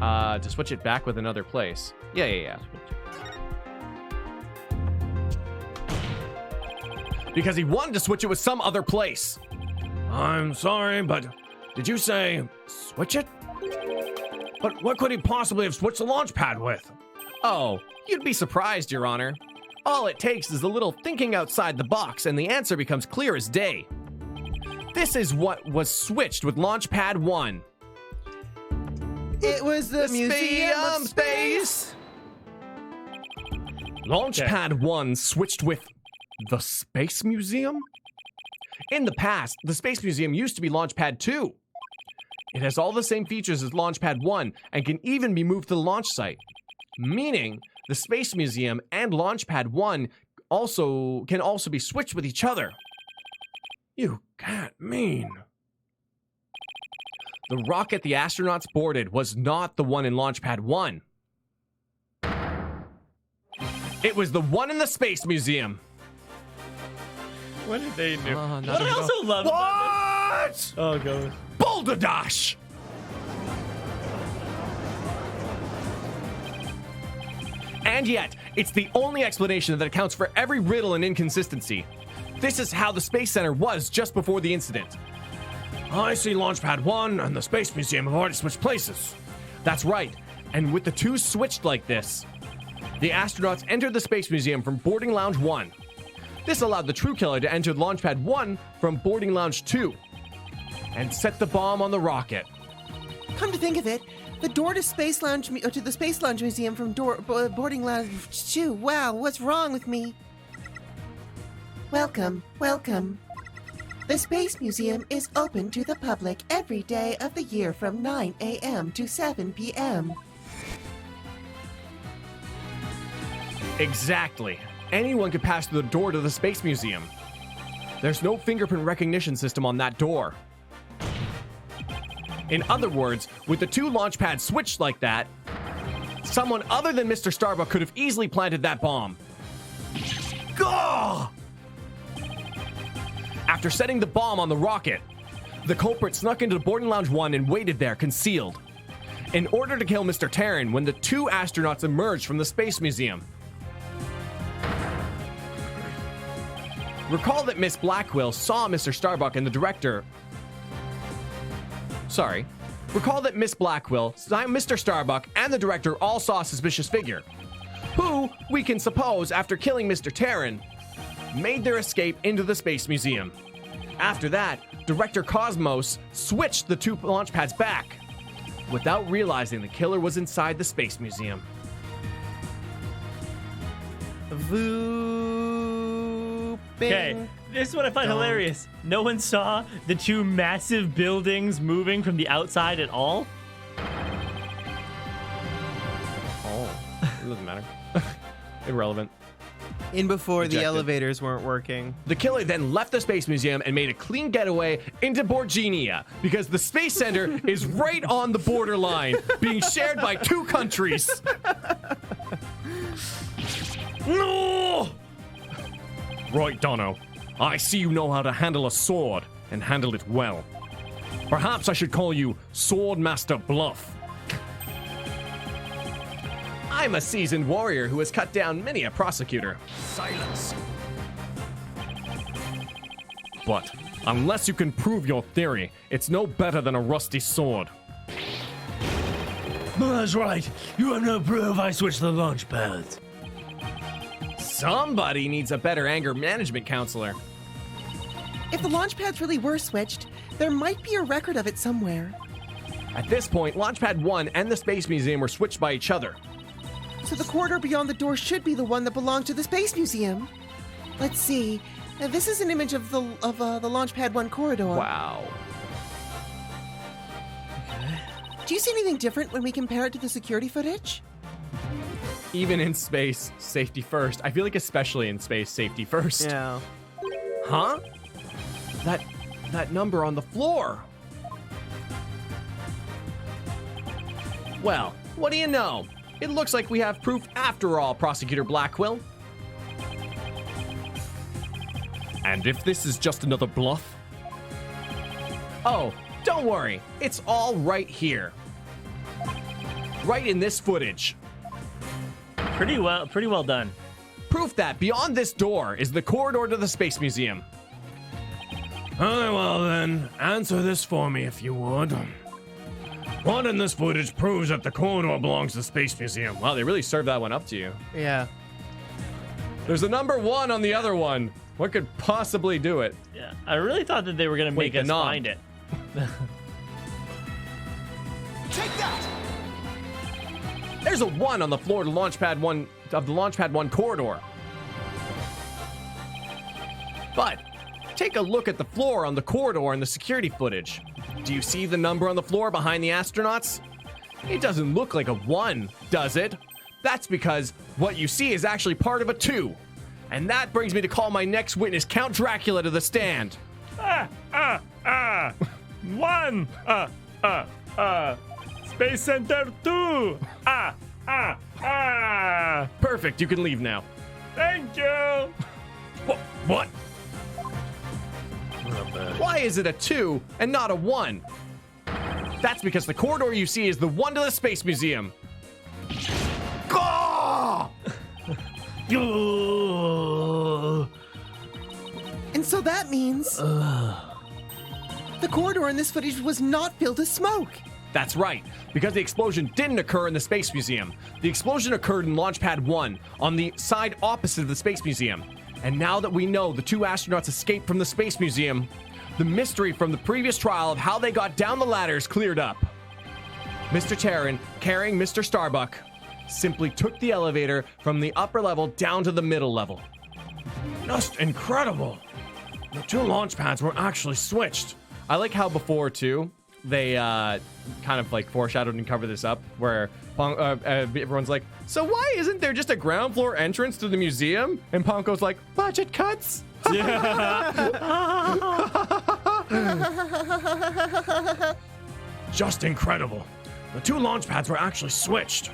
to switch it back with another place. Yeah. Because he wanted to switch it with some other place. I'm sorry, but did you say switch it? But what could he possibly have switched the launch pad with? Oh, you'd be surprised, Your Honor. All it takes is a little thinking outside the box and the answer becomes clear as day. This is what was switched with Launchpad 1. It was the Museum of Space. Launchpad 1 switched with the Space Museum? In the past, the Space Museum used to be Launchpad 2. It has all the same features as Launchpad 1 and can even be moved to the launch site, meaning the Space Museum and Launchpad 1 can also be switched with each other. You can't mean. The rocket the astronauts boarded was not the one in Launchpad 1. It was the one in the Space Museum. What did they do? What What I also love about this. Oh, go. Boulder Dash! And yet, it's the only explanation that accounts for every riddle and inconsistency. This is how the Space Center was just before the incident. I see Launchpad 1 and the Space Museum have already switched places. That's right, and with the two switched like this, the astronauts entered the Space Museum from Boarding Lounge 1. This allowed the true killer to enter Launchpad 1 from Boarding Lounge 2 and set the bomb on the rocket. Come to think of it, the door to Space Lounge to the Space Lounge Museum from Boarding Lounge 2. Wow, what's wrong with me? Welcome. The Space Museum is open to the public every day of the year from 9 a.m. to 7 p.m. Exactly. Anyone could pass through the door to the Space Museum. There's no fingerprint recognition system on that door. In other words, with the two launch pads switched like that, someone other than Mr. Starbuck could have easily planted that bomb. Gah! After setting the bomb on the rocket, the culprit snuck into Boarding Lounge 1 and waited there, concealed, in order to kill Mr. Terran when the two astronauts emerged from the Space Museum. Recall that Miss Blackwell saw Mr. Starbuck and the director. Recall that Miss Blackwell, Mr. Starbuck, and the director all saw a suspicious figure, who, we can suppose, after killing Mr. Terran, made their escape into the Space Museum. After that, Director Cosmos switched the two launch pads back, without realizing the killer was inside the Space Museum. Okay, this is what I find hilarious. No one saw the two massive buildings moving from the outside at all. Oh, it doesn't matter. Irrelevant. In before the ejected. elevators weren't working. The killer then left the Space Museum and made a clean getaway into Borginia because the Space Center is right on the borderline, being shared by 2 countries. No! Right, Dono. I see you know how to handle a sword, and handle it well. Perhaps I should call you Swordmaster Bluff. I'm a seasoned warrior who has cut down many a prosecutor. Silence. But unless you can prove your theory, it's no better than a rusty sword. That's right. You have no proof I switched the launch pads. Somebody needs a better anger management counselor. If the launch pads really were switched, there might be a record of it somewhere. At this point, Launchpad 1 and the Space Museum were switched by each other. So the corridor beyond the door should be the one that belonged to the Space Museum. Let's see. This is an image of the Launchpad 1 corridor. Wow. Do you see anything different when we compare it to the security footage? Even in space, safety first. I feel like especially in space, safety first. Yeah. Huh? That number on the floor. Well, what do you know? It looks like we have proof after all, Prosecutor Blackquill. And if this is just another bluff? Oh, don't worry. It's all right here. Right in this footage. Pretty well done. Proof that beyond this door is the corridor to the Space Museum. Very well then, answer this for me if you would. What in this footage proves that the corridor belongs to the Space Museum? Wow, they really served that one up to you. Yeah. There's a number 1 on the other one. What could possibly do it? Yeah, I really thought that they were gonna Wait, make us the knob. find it. Take that! There's a 1 on the floor to Launchpad 1 of the Launchpad 1 corridor. But take a look at the floor on the corridor in the security footage. Do you see the number on the floor behind the astronauts? It doesn't look like a 1, does it? That's because what you see is actually part of a 2. And that brings me to call my next witness, Count Dracula, to the stand. One. Space Center 2. Perfect, you can leave now. Thank you. What? Why is it a 2 and not a 1? That's because the corridor you see is the one to the Space Museum. Gah! And so that means the corridor in this footage was not filled with smoke. That's right, because the explosion didn't occur in the Space Museum. The explosion occurred in Launchpad 1, on the side opposite of the Space Museum. And now that we know the 2 astronauts escaped from the Space Museum, the mystery from the previous trial of how they got down the ladders cleared up. Mr. Terran, carrying Mr. Starbuck, simply took the elevator from the upper level down to the middle level. Just incredible. The 2 launch pads were actually switched. I like how before, too, they kind of like foreshadowed and covered this up, where everyone's like, so why isn't there just a ground floor entrance to the museum? And Ponko's like, budget cuts. Just incredible. The 2 launch pads were actually switched.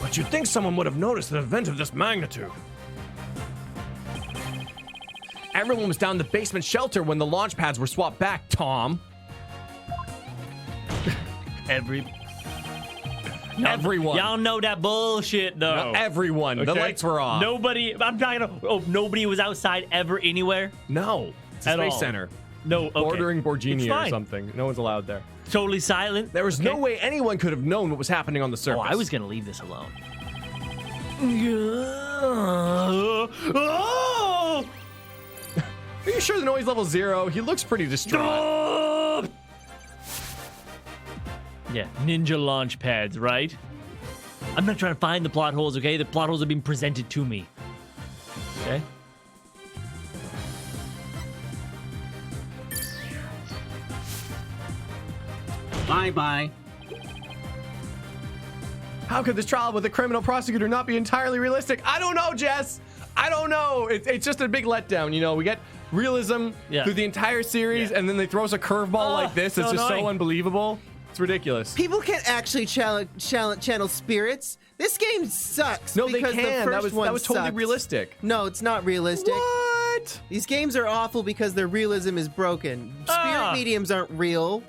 But you'd think someone would have noticed an event of this magnitude. Everyone was down the basement shelter when the launch pads were swapped back, Tom. Everyone. Y'all know that bullshit though. Not everyone. The Okay? lights were off. Nobody. I'm not gonna. Oh, nobody was outside ever anywhere. No. It's a At space all. center. No. Okay. Bordering It's Borginia or fine. something. No one's allowed there. Totally silent. There was Okay? no way anyone could have known what was happening on the surface. Oh, I was gonna leave this alone. Oh! Are you sure the noise level 0? He looks pretty distraught. Yeah, ninja launch pads, right? I'm not trying to find the plot holes, okay? The plot holes are being presented to me. Okay? Bye-bye. How could this trial with a criminal prosecutor not be entirely realistic? I don't know, Jess. I don't know. It's just a big letdown. You know, we get realism through the entire series, and then they throw us a curveball like this. It's just so unbelievable. It's ridiculous. People can't actually channel spirits. This game sucks. No, they because can. The That first was totally sucked. realistic. No, it's not realistic. What? These games are awful because their realism is broken. Spirit mediums aren't real.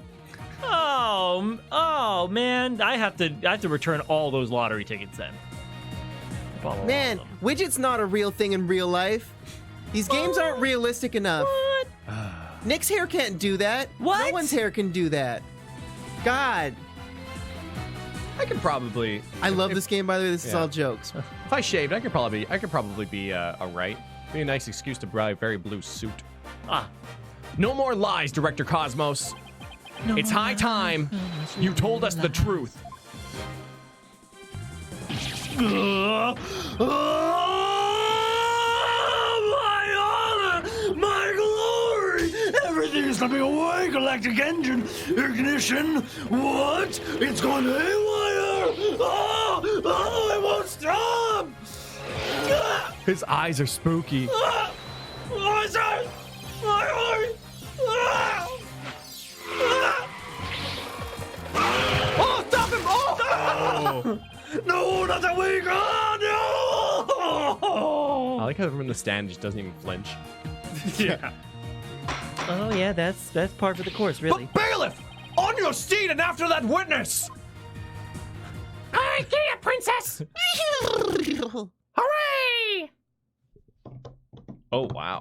Oh man, I have to return all those lottery tickets then. Man, Widget's not a real thing in real life. These games aren't realistic enough. What? Nick's hair can't do that. What? No one's hair can do that. God. I could probably. I love this game, by the way. This is Yeah. all jokes. If I shaved, I could probably be alright. Be a nice excuse to buy a very blue suit. No more lies, Director Cosmos. It's high time you told us the truth. My honor! My glory! Everything's coming away! Galactic engine! Ignition! What? It's going haywire! Oh, it won't stop! His eyes are spooky. My eyes! My heart! Oh, stop him! Oh! No, not that way! Oh, no! I like how from the stand just doesn't even flinch. Yeah. Oh yeah, that's part of the course, really. But bailiff, on your seat and after that witness. I can't, princess. Hooray! Oh, wow.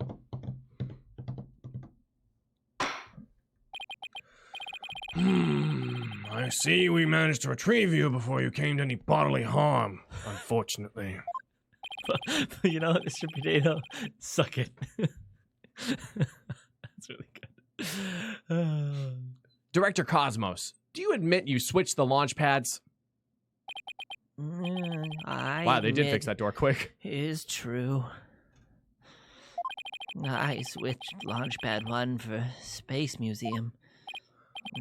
I see we managed to retrieve you before you came to any bodily harm, unfortunately. You know, Mr. Potato, suck it. That's really good. Director Cosmos, do you admit you switched the launch pads? Wow, They did fix that door quick. Is true. I switched Launchpad 1 for Space Museum.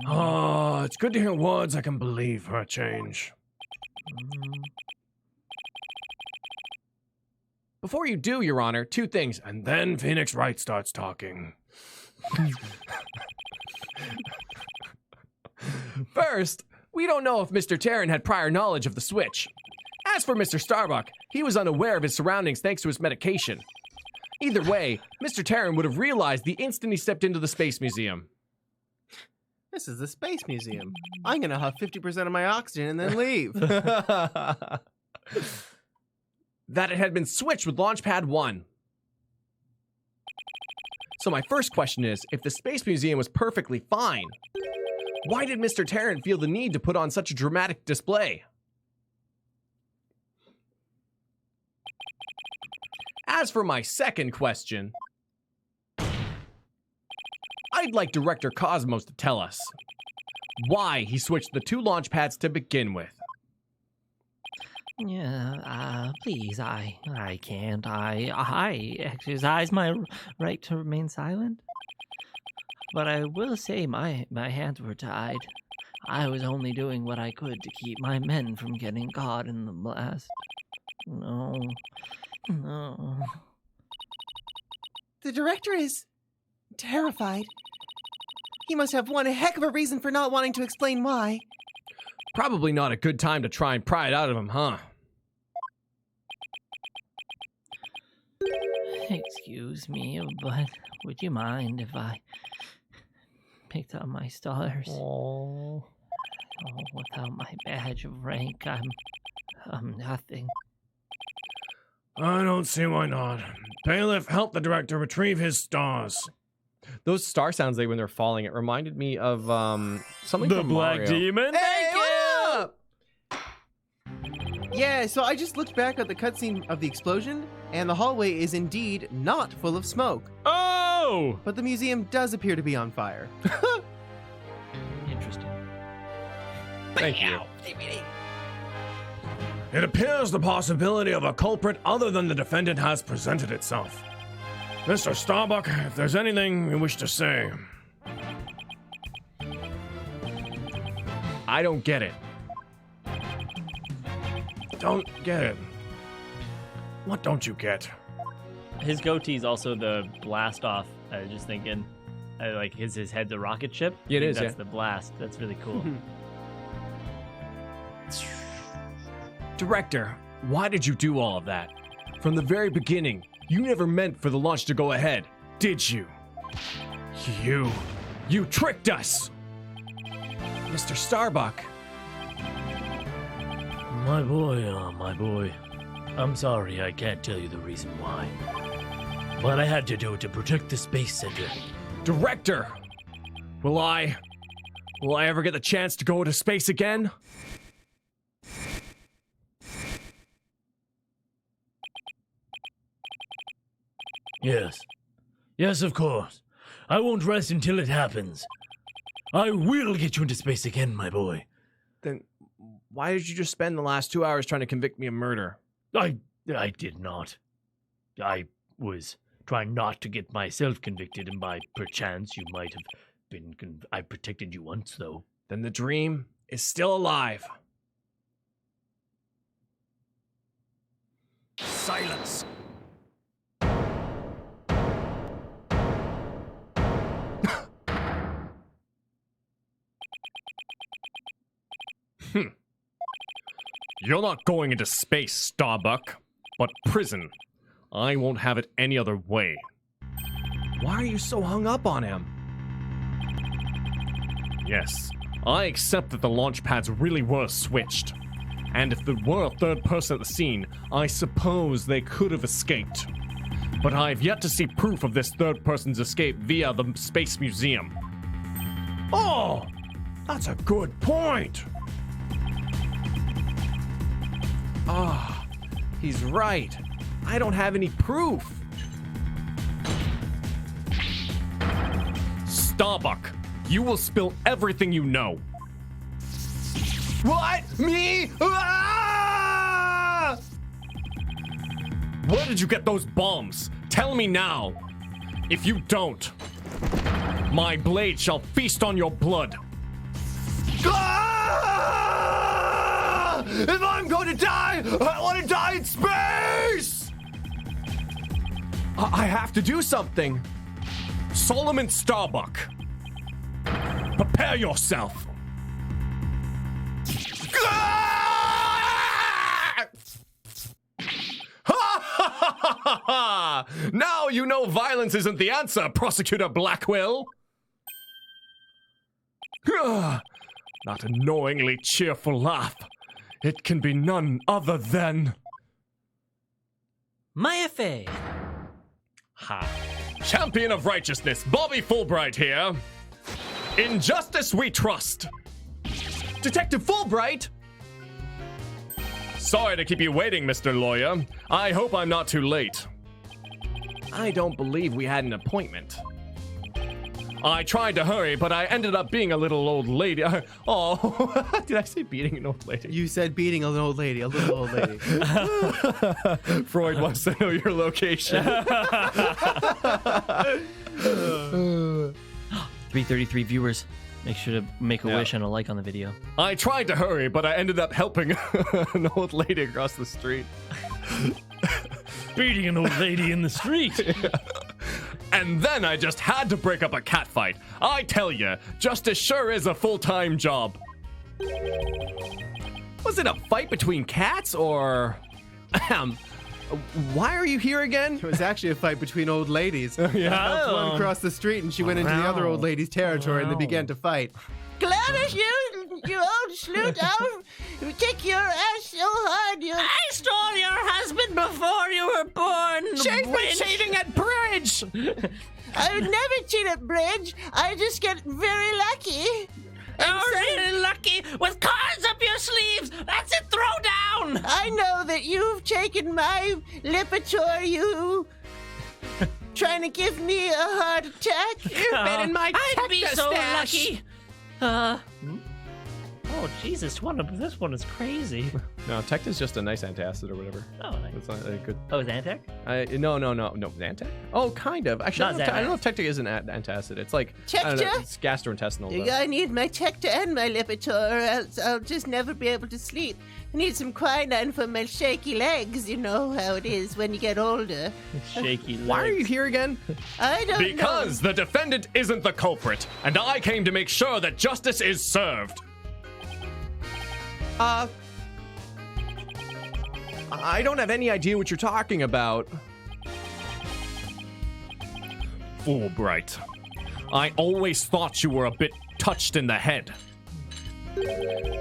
Oh, it's good to hear words I can believe for a change. Before you do, Your Honor, two things. And then Phoenix Wright starts talking. First, we don't know if Mr. Terran had prior knowledge of the switch. As for Mr. Starbuck, he was unaware of his surroundings thanks to his medication. Either way, Mr. Terran would have realized the instant he stepped into the Space Museum. This is the Space Museum. I'm gonna huff 50% of my oxygen and then leave. That it had been switched with Launchpad 1. So my first question is, if the Space Museum was perfectly fine, why did Mr. Terran feel the need to put on such a dramatic display? As for my second question, I'd like Director Cosmos to tell us why he switched the two launch pads to begin with. Yeah, please, I can't. I exercise my right to remain silent. But I will say my hands were tied. I was only doing what I could to keep my men from getting caught in the blast. No. The director is terrified. He must have one heck of a reason for not wanting to explain why. Probably not a good time to try and pry it out of him, huh? Excuse me, but would you mind if I picked up my stars? Oh, Without my badge of rank, I'm nothing. I don't see why not. Bailiff, help the director retrieve his stars. those star sounds when they're falling, it reminded me of something The from Black Mario. Demon? Hey, what up? Yeah, so I just looked back at the cutscene of the explosion, and the hallway is indeed not full of smoke. Oh! But the museum does appear to be on fire. Interesting. Thank you. It appears the possibility of a culprit other than the defendant has presented itself. Mr. Starbuck, if there's anything you wish to say. I don't get it. Don't get it. What don't you get? His goatee's also the blast off. I was just thinking, like his head's a rocket ship. Yeah, it is, That's yeah. the blast. That's really cool. Director, why did you do all of that? From the very beginning, you never meant for the launch to go ahead, did you? You tricked us! Mr. Starbuck. My boy. I'm sorry, I can't tell you the reason why. But I had to do it to protect the space center. Director! Will I ever get the chance to go to space again? Yes. Yes, of course. I won't rest until it happens. I will get you into space again, my boy. Then why did you just spend the last 2 hours trying to convict me of murder? I did not. I was trying not to get myself convicted, and by perchance you might have been I protected you once, though. Then the dream is still alive. Silence! You're not going into space, Starbuck, but prison. I won't have it any other way. Why are you so hung up on him? Yes, I accept that the launch pads really were switched. And if there were a third person at the scene, I suppose they could have escaped. But I've yet to see proof of this third person's escape via the Space Museum. Oh, that's a good point. Ah, he's right. I don't have any proof. Starbuck, you will spill everything you know. What? Me? Ah! Where did you get those bombs? Tell me now. If you don't, my blade shall feast on your blood. Ah! If I'm going to die, I want to die in space! I have to do something. Solomon Starbuck, prepare yourself. Now you know violence isn't the answer, Prosecutor Blackwell. That annoyingly cheerful laugh. It can be none other than... Maya Fey. Ha. Champion of righteousness, Bobby Fulbright here. In justice we trust. Detective Fulbright? Sorry to keep you waiting, Mr. Lawyer. I hope I'm not too late. I don't believe we had an appointment. I tried to hurry, but I ended up being a little old lady. Oh, did I say beating an old lady? You said beating an old lady, a little old lady. Freud wants to know your location. 333 viewers. Make sure to make a wish and a like on the video. I tried to hurry, but I ended up helping an old lady across the street. Beating an old lady in the street. And then I just had to break up a cat fight. I tell you, justice sure is a full-time job. Was it a fight between cats or... Why are you here again? It was actually a fight between old ladies. Yeah. One across the street, and she went into the other old lady's territory, and they began to fight. Gladys, you old sloot, I'll kick your ass so hard you... I stole your husband before you were born. She's been cheating at bridge! I would never cheat at bridge. I just get very lucky. You're really lucky with cards up your sleeves. That's it, throw down. I know that you've taken my Lipitor, you... trying to give me a heart attack. You've been in my I'd be cactus so stash. lucky. Oh, Oh, Jesus, this one is crazy. No, Tect is just a nice antacid or whatever. Oh, nice. It's not a good. Oh, Xantec? No, Xantec? Oh, kind of. Actually, Not I don't know Xanax. if Tectic is an antacid. It's like I don't know, Tecta? it's gastrointestinal. though. I need my Tecta and my Lipitor, or else I'll just never be able to sleep. I need some quinine for my shaky legs. You know how it is when you get older. Shaky legs. Why are you here again? I don't know. Because the defendant isn't the culprit, and I came to make sure that justice is served. I don't have any idea what you're talking about. Fulbright, I always thought you were a bit touched in the head.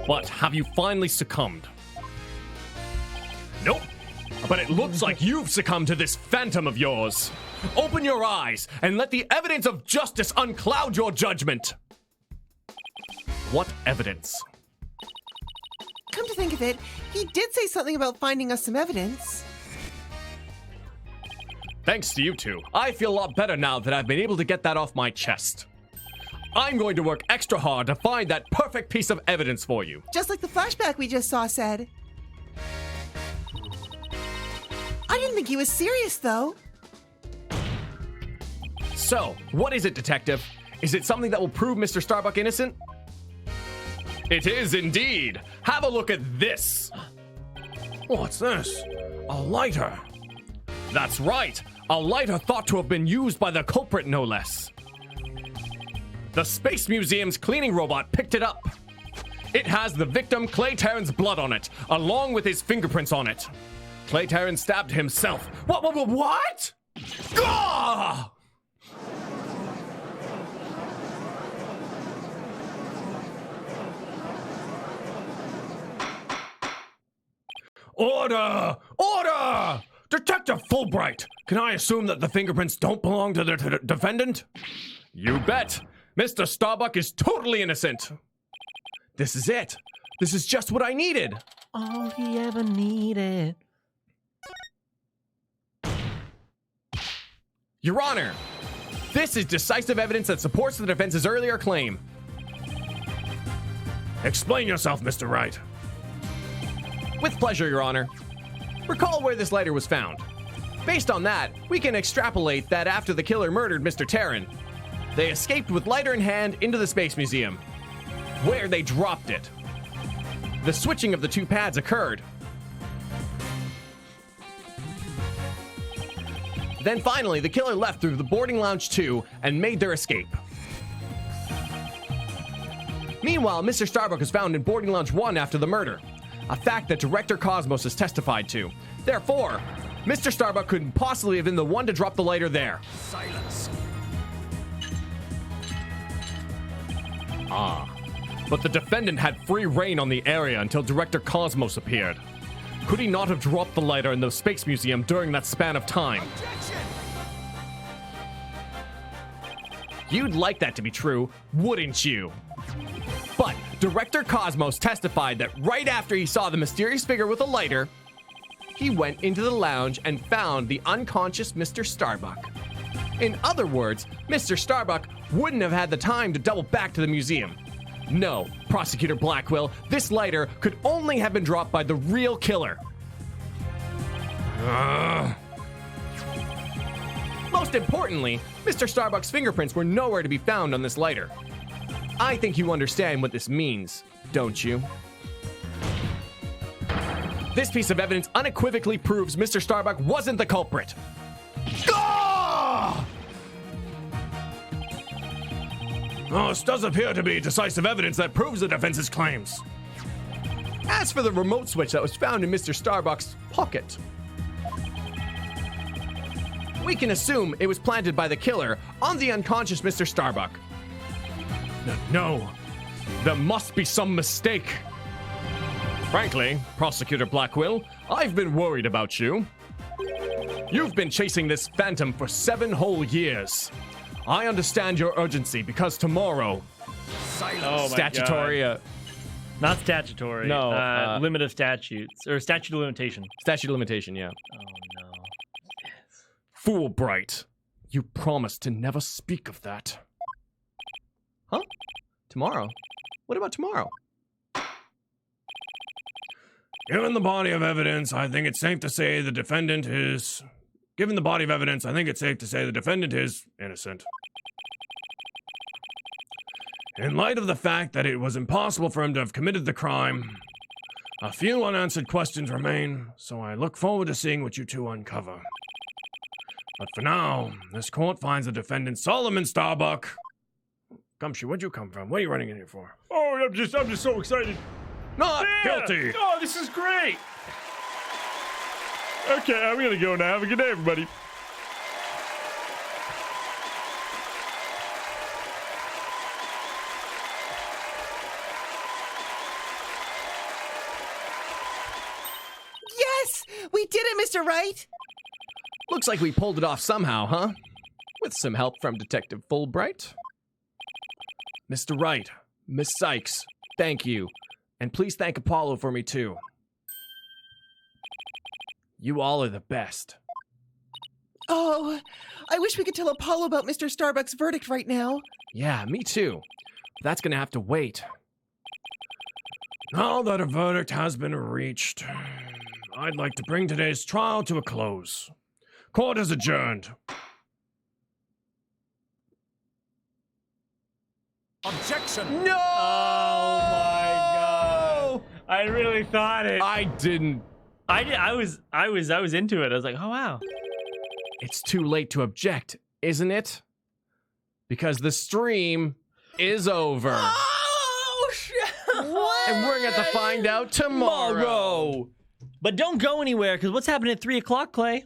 But have you finally succumbed? Nope. But it looks like you've succumbed to this phantom of yours. Open your eyes and let the evidence of justice uncloud your judgment. What evidence? Come to think of it, he did say something about finding us some evidence. Thanks to you two, I feel a lot better now that I've been able to get that off my chest. I'm going to work extra hard to find that perfect piece of evidence for you. Just like the flashback we just saw said. I didn't think he was serious, though. So, what is it, Detective? Is it something that will prove Mr. Starbuck innocent? It is indeed. Have a look at this. What's this? A lighter. That's right. A lighter thought to have been used by the culprit, no less. The Space Museum's cleaning robot picked it up. It has the victim Clay Terran's blood on it, along with his fingerprints on it. Clay Terran stabbed himself. What? Gah! Order! Order! Detective Fulbright, can I assume that the fingerprints don't belong to the defendant? You bet. Mr. Starbuck is totally innocent. This is it. This is just what I needed. All he ever needed. Your Honor, this is decisive evidence that supports the defense's earlier claim. Explain yourself, Mr. Wright. With pleasure, Your Honor. Recall where this lighter was found. Based on that, we can extrapolate that after the killer murdered Mr. Terran, they escaped with lighter in hand into the Space Museum, where they dropped it. The switching of the two pads occurred. Then finally, the killer left through the boarding lounge 2 and made their escape. Meanwhile, Mr. Starbuck was found in boarding lounge 1 after the murder, a fact that Director Cosmos has testified to. Therefore, Mr. Starbuck couldn't possibly have been the one to drop the lighter there. Silence. But the defendant had free reign on the area until Director Cosmos appeared. Could he not have dropped the lighter in the Space Museum during that span of time? Objection! You'd like that to be true, wouldn't you? But Director Cosmos testified that right after he saw the mysterious figure with a lighter, he went into the lounge and found the unconscious Mr. Starbuck. In other words, Mr. Starbuck wouldn't have had the time to double back to the museum. No, Prosecutor Blackwell, this lighter could only have been dropped by the real killer. Most importantly, Mr. Starbuck's fingerprints were nowhere to be found on this lighter. I think you understand what this means, don't you? This piece of evidence unequivocally proves Mr. Starbuck wasn't the culprit. Ah! Oh, this does appear to be decisive evidence that proves the defense's claims. As for the remote switch that was found in Mr. Starbuck's pocket, we can assume it was planted by the killer on the unconscious Mr. Starbuck. No, there must be some mistake. Frankly, Prosecutor Blackwell, I've been worried about you. You've been chasing this phantom for 7 whole years. I understand your urgency because tomorrow... Oh my statutory... God. Not statutory. No, limit of statutes. Or statute of limitation. Statute of limitation, yeah. Oh no. Fulbright, you promised to never speak of that. Huh? Tomorrow? What about tomorrow? Given the body of evidence, I think it's safe to say the defendant is... Given the body of evidence, I think it's safe to say the defendant is innocent. In light of the fact that it was impossible for him to have committed the crime, a few unanswered questions remain, so I look forward to seeing what you two uncover. But for now, this court finds the defendant Solomon Starbuck. Gumshoe, where'd you come from? What are you running in here for? Oh, I'm just so excited. Not guilty! Oh, this is great. Okay, I'm gonna go now. Have a good day, everybody. Yes! We did it, Mr. Wright! Looks like we pulled it off somehow, huh? With some help from Detective Fulbright. Mr. Wright, Miss Sykes, thank you. And please thank Apollo for me, too. You all are the best. Oh, I wish we could tell Apollo about Mr. Starbuck's verdict right now. Yeah, me too. That's gonna have to wait. Now that a verdict has been reached, I'd like to bring today's trial to a close. Court is adjourned. Objection. No! Oh my god! I really thought it. I didn't. I was into it. I was like, oh wow. It's too late to object, isn't it? Because the stream is over. Oh shit! What? And we're gonna have to find out tomorrow. But don't go anywhere, because what's happening at 3 o'clock, Clay?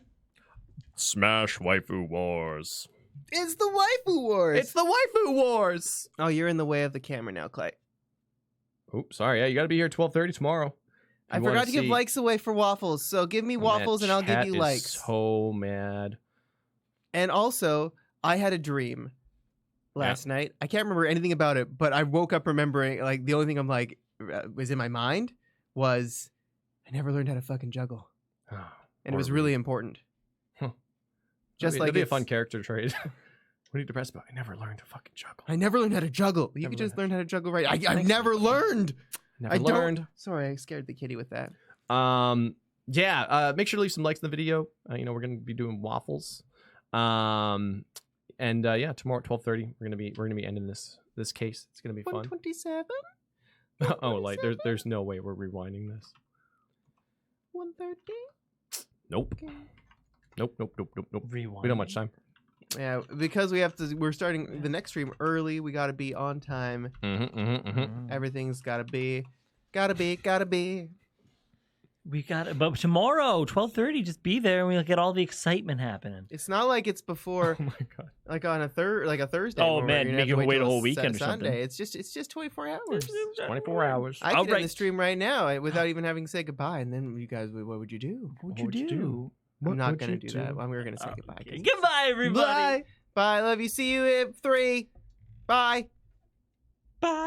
Smash Waifu Wars. It's the waifu wars. It's the Waifu Wars. Oh, you're in the way of the camera now, Clay. Oops, sorry. Yeah, you gotta be here at 12:30 tomorrow. I forgot to give likes away for waffles, so give me waffles and I'll give you likes. So mad. And also, I had a dream last night. I can't remember anything about it, but I woke up remembering, like, the only thing I'm like, was in my mind was, I never learned how to fucking juggle. And it was really important. Just That'd like be a fun character trait. What are you depressed about? I never learned to fucking juggle. I never learned how to juggle. You could just learn how to juggle right. I've never learned. Never learned. Sorry, I scared the kitty with that. Yeah. Make sure to leave some likes in the video. You know, we're gonna be doing waffles. And yeah, tomorrow at 12:30, we're gonna be ending this case. It's gonna be fun. 127. Oh, like there's no way we're rewinding this. 130. Nope. Okay. Nope. Rewind. We don't have much time. Yeah, because we're starting the next stream early. We got to be on time. Everything's got to be. We got it, but tomorrow, 12:30, just be there and we'll get all the excitement happening. It's not like it's before, Oh my god. like on a Thursday. Oh, where man, you're gonna make have to you wait a till whole weekend or Sunday. something. It's just 24 hours. 24 hours. I could end Alright. the stream right now without even having to say goodbye, and then you guys, what would you do? What'd you do? I'm not gonna do that. We're gonna say goodbye. Okay. Goodbye, everybody. Bye. Bye. Love you. See you at 3. Bye. Bye.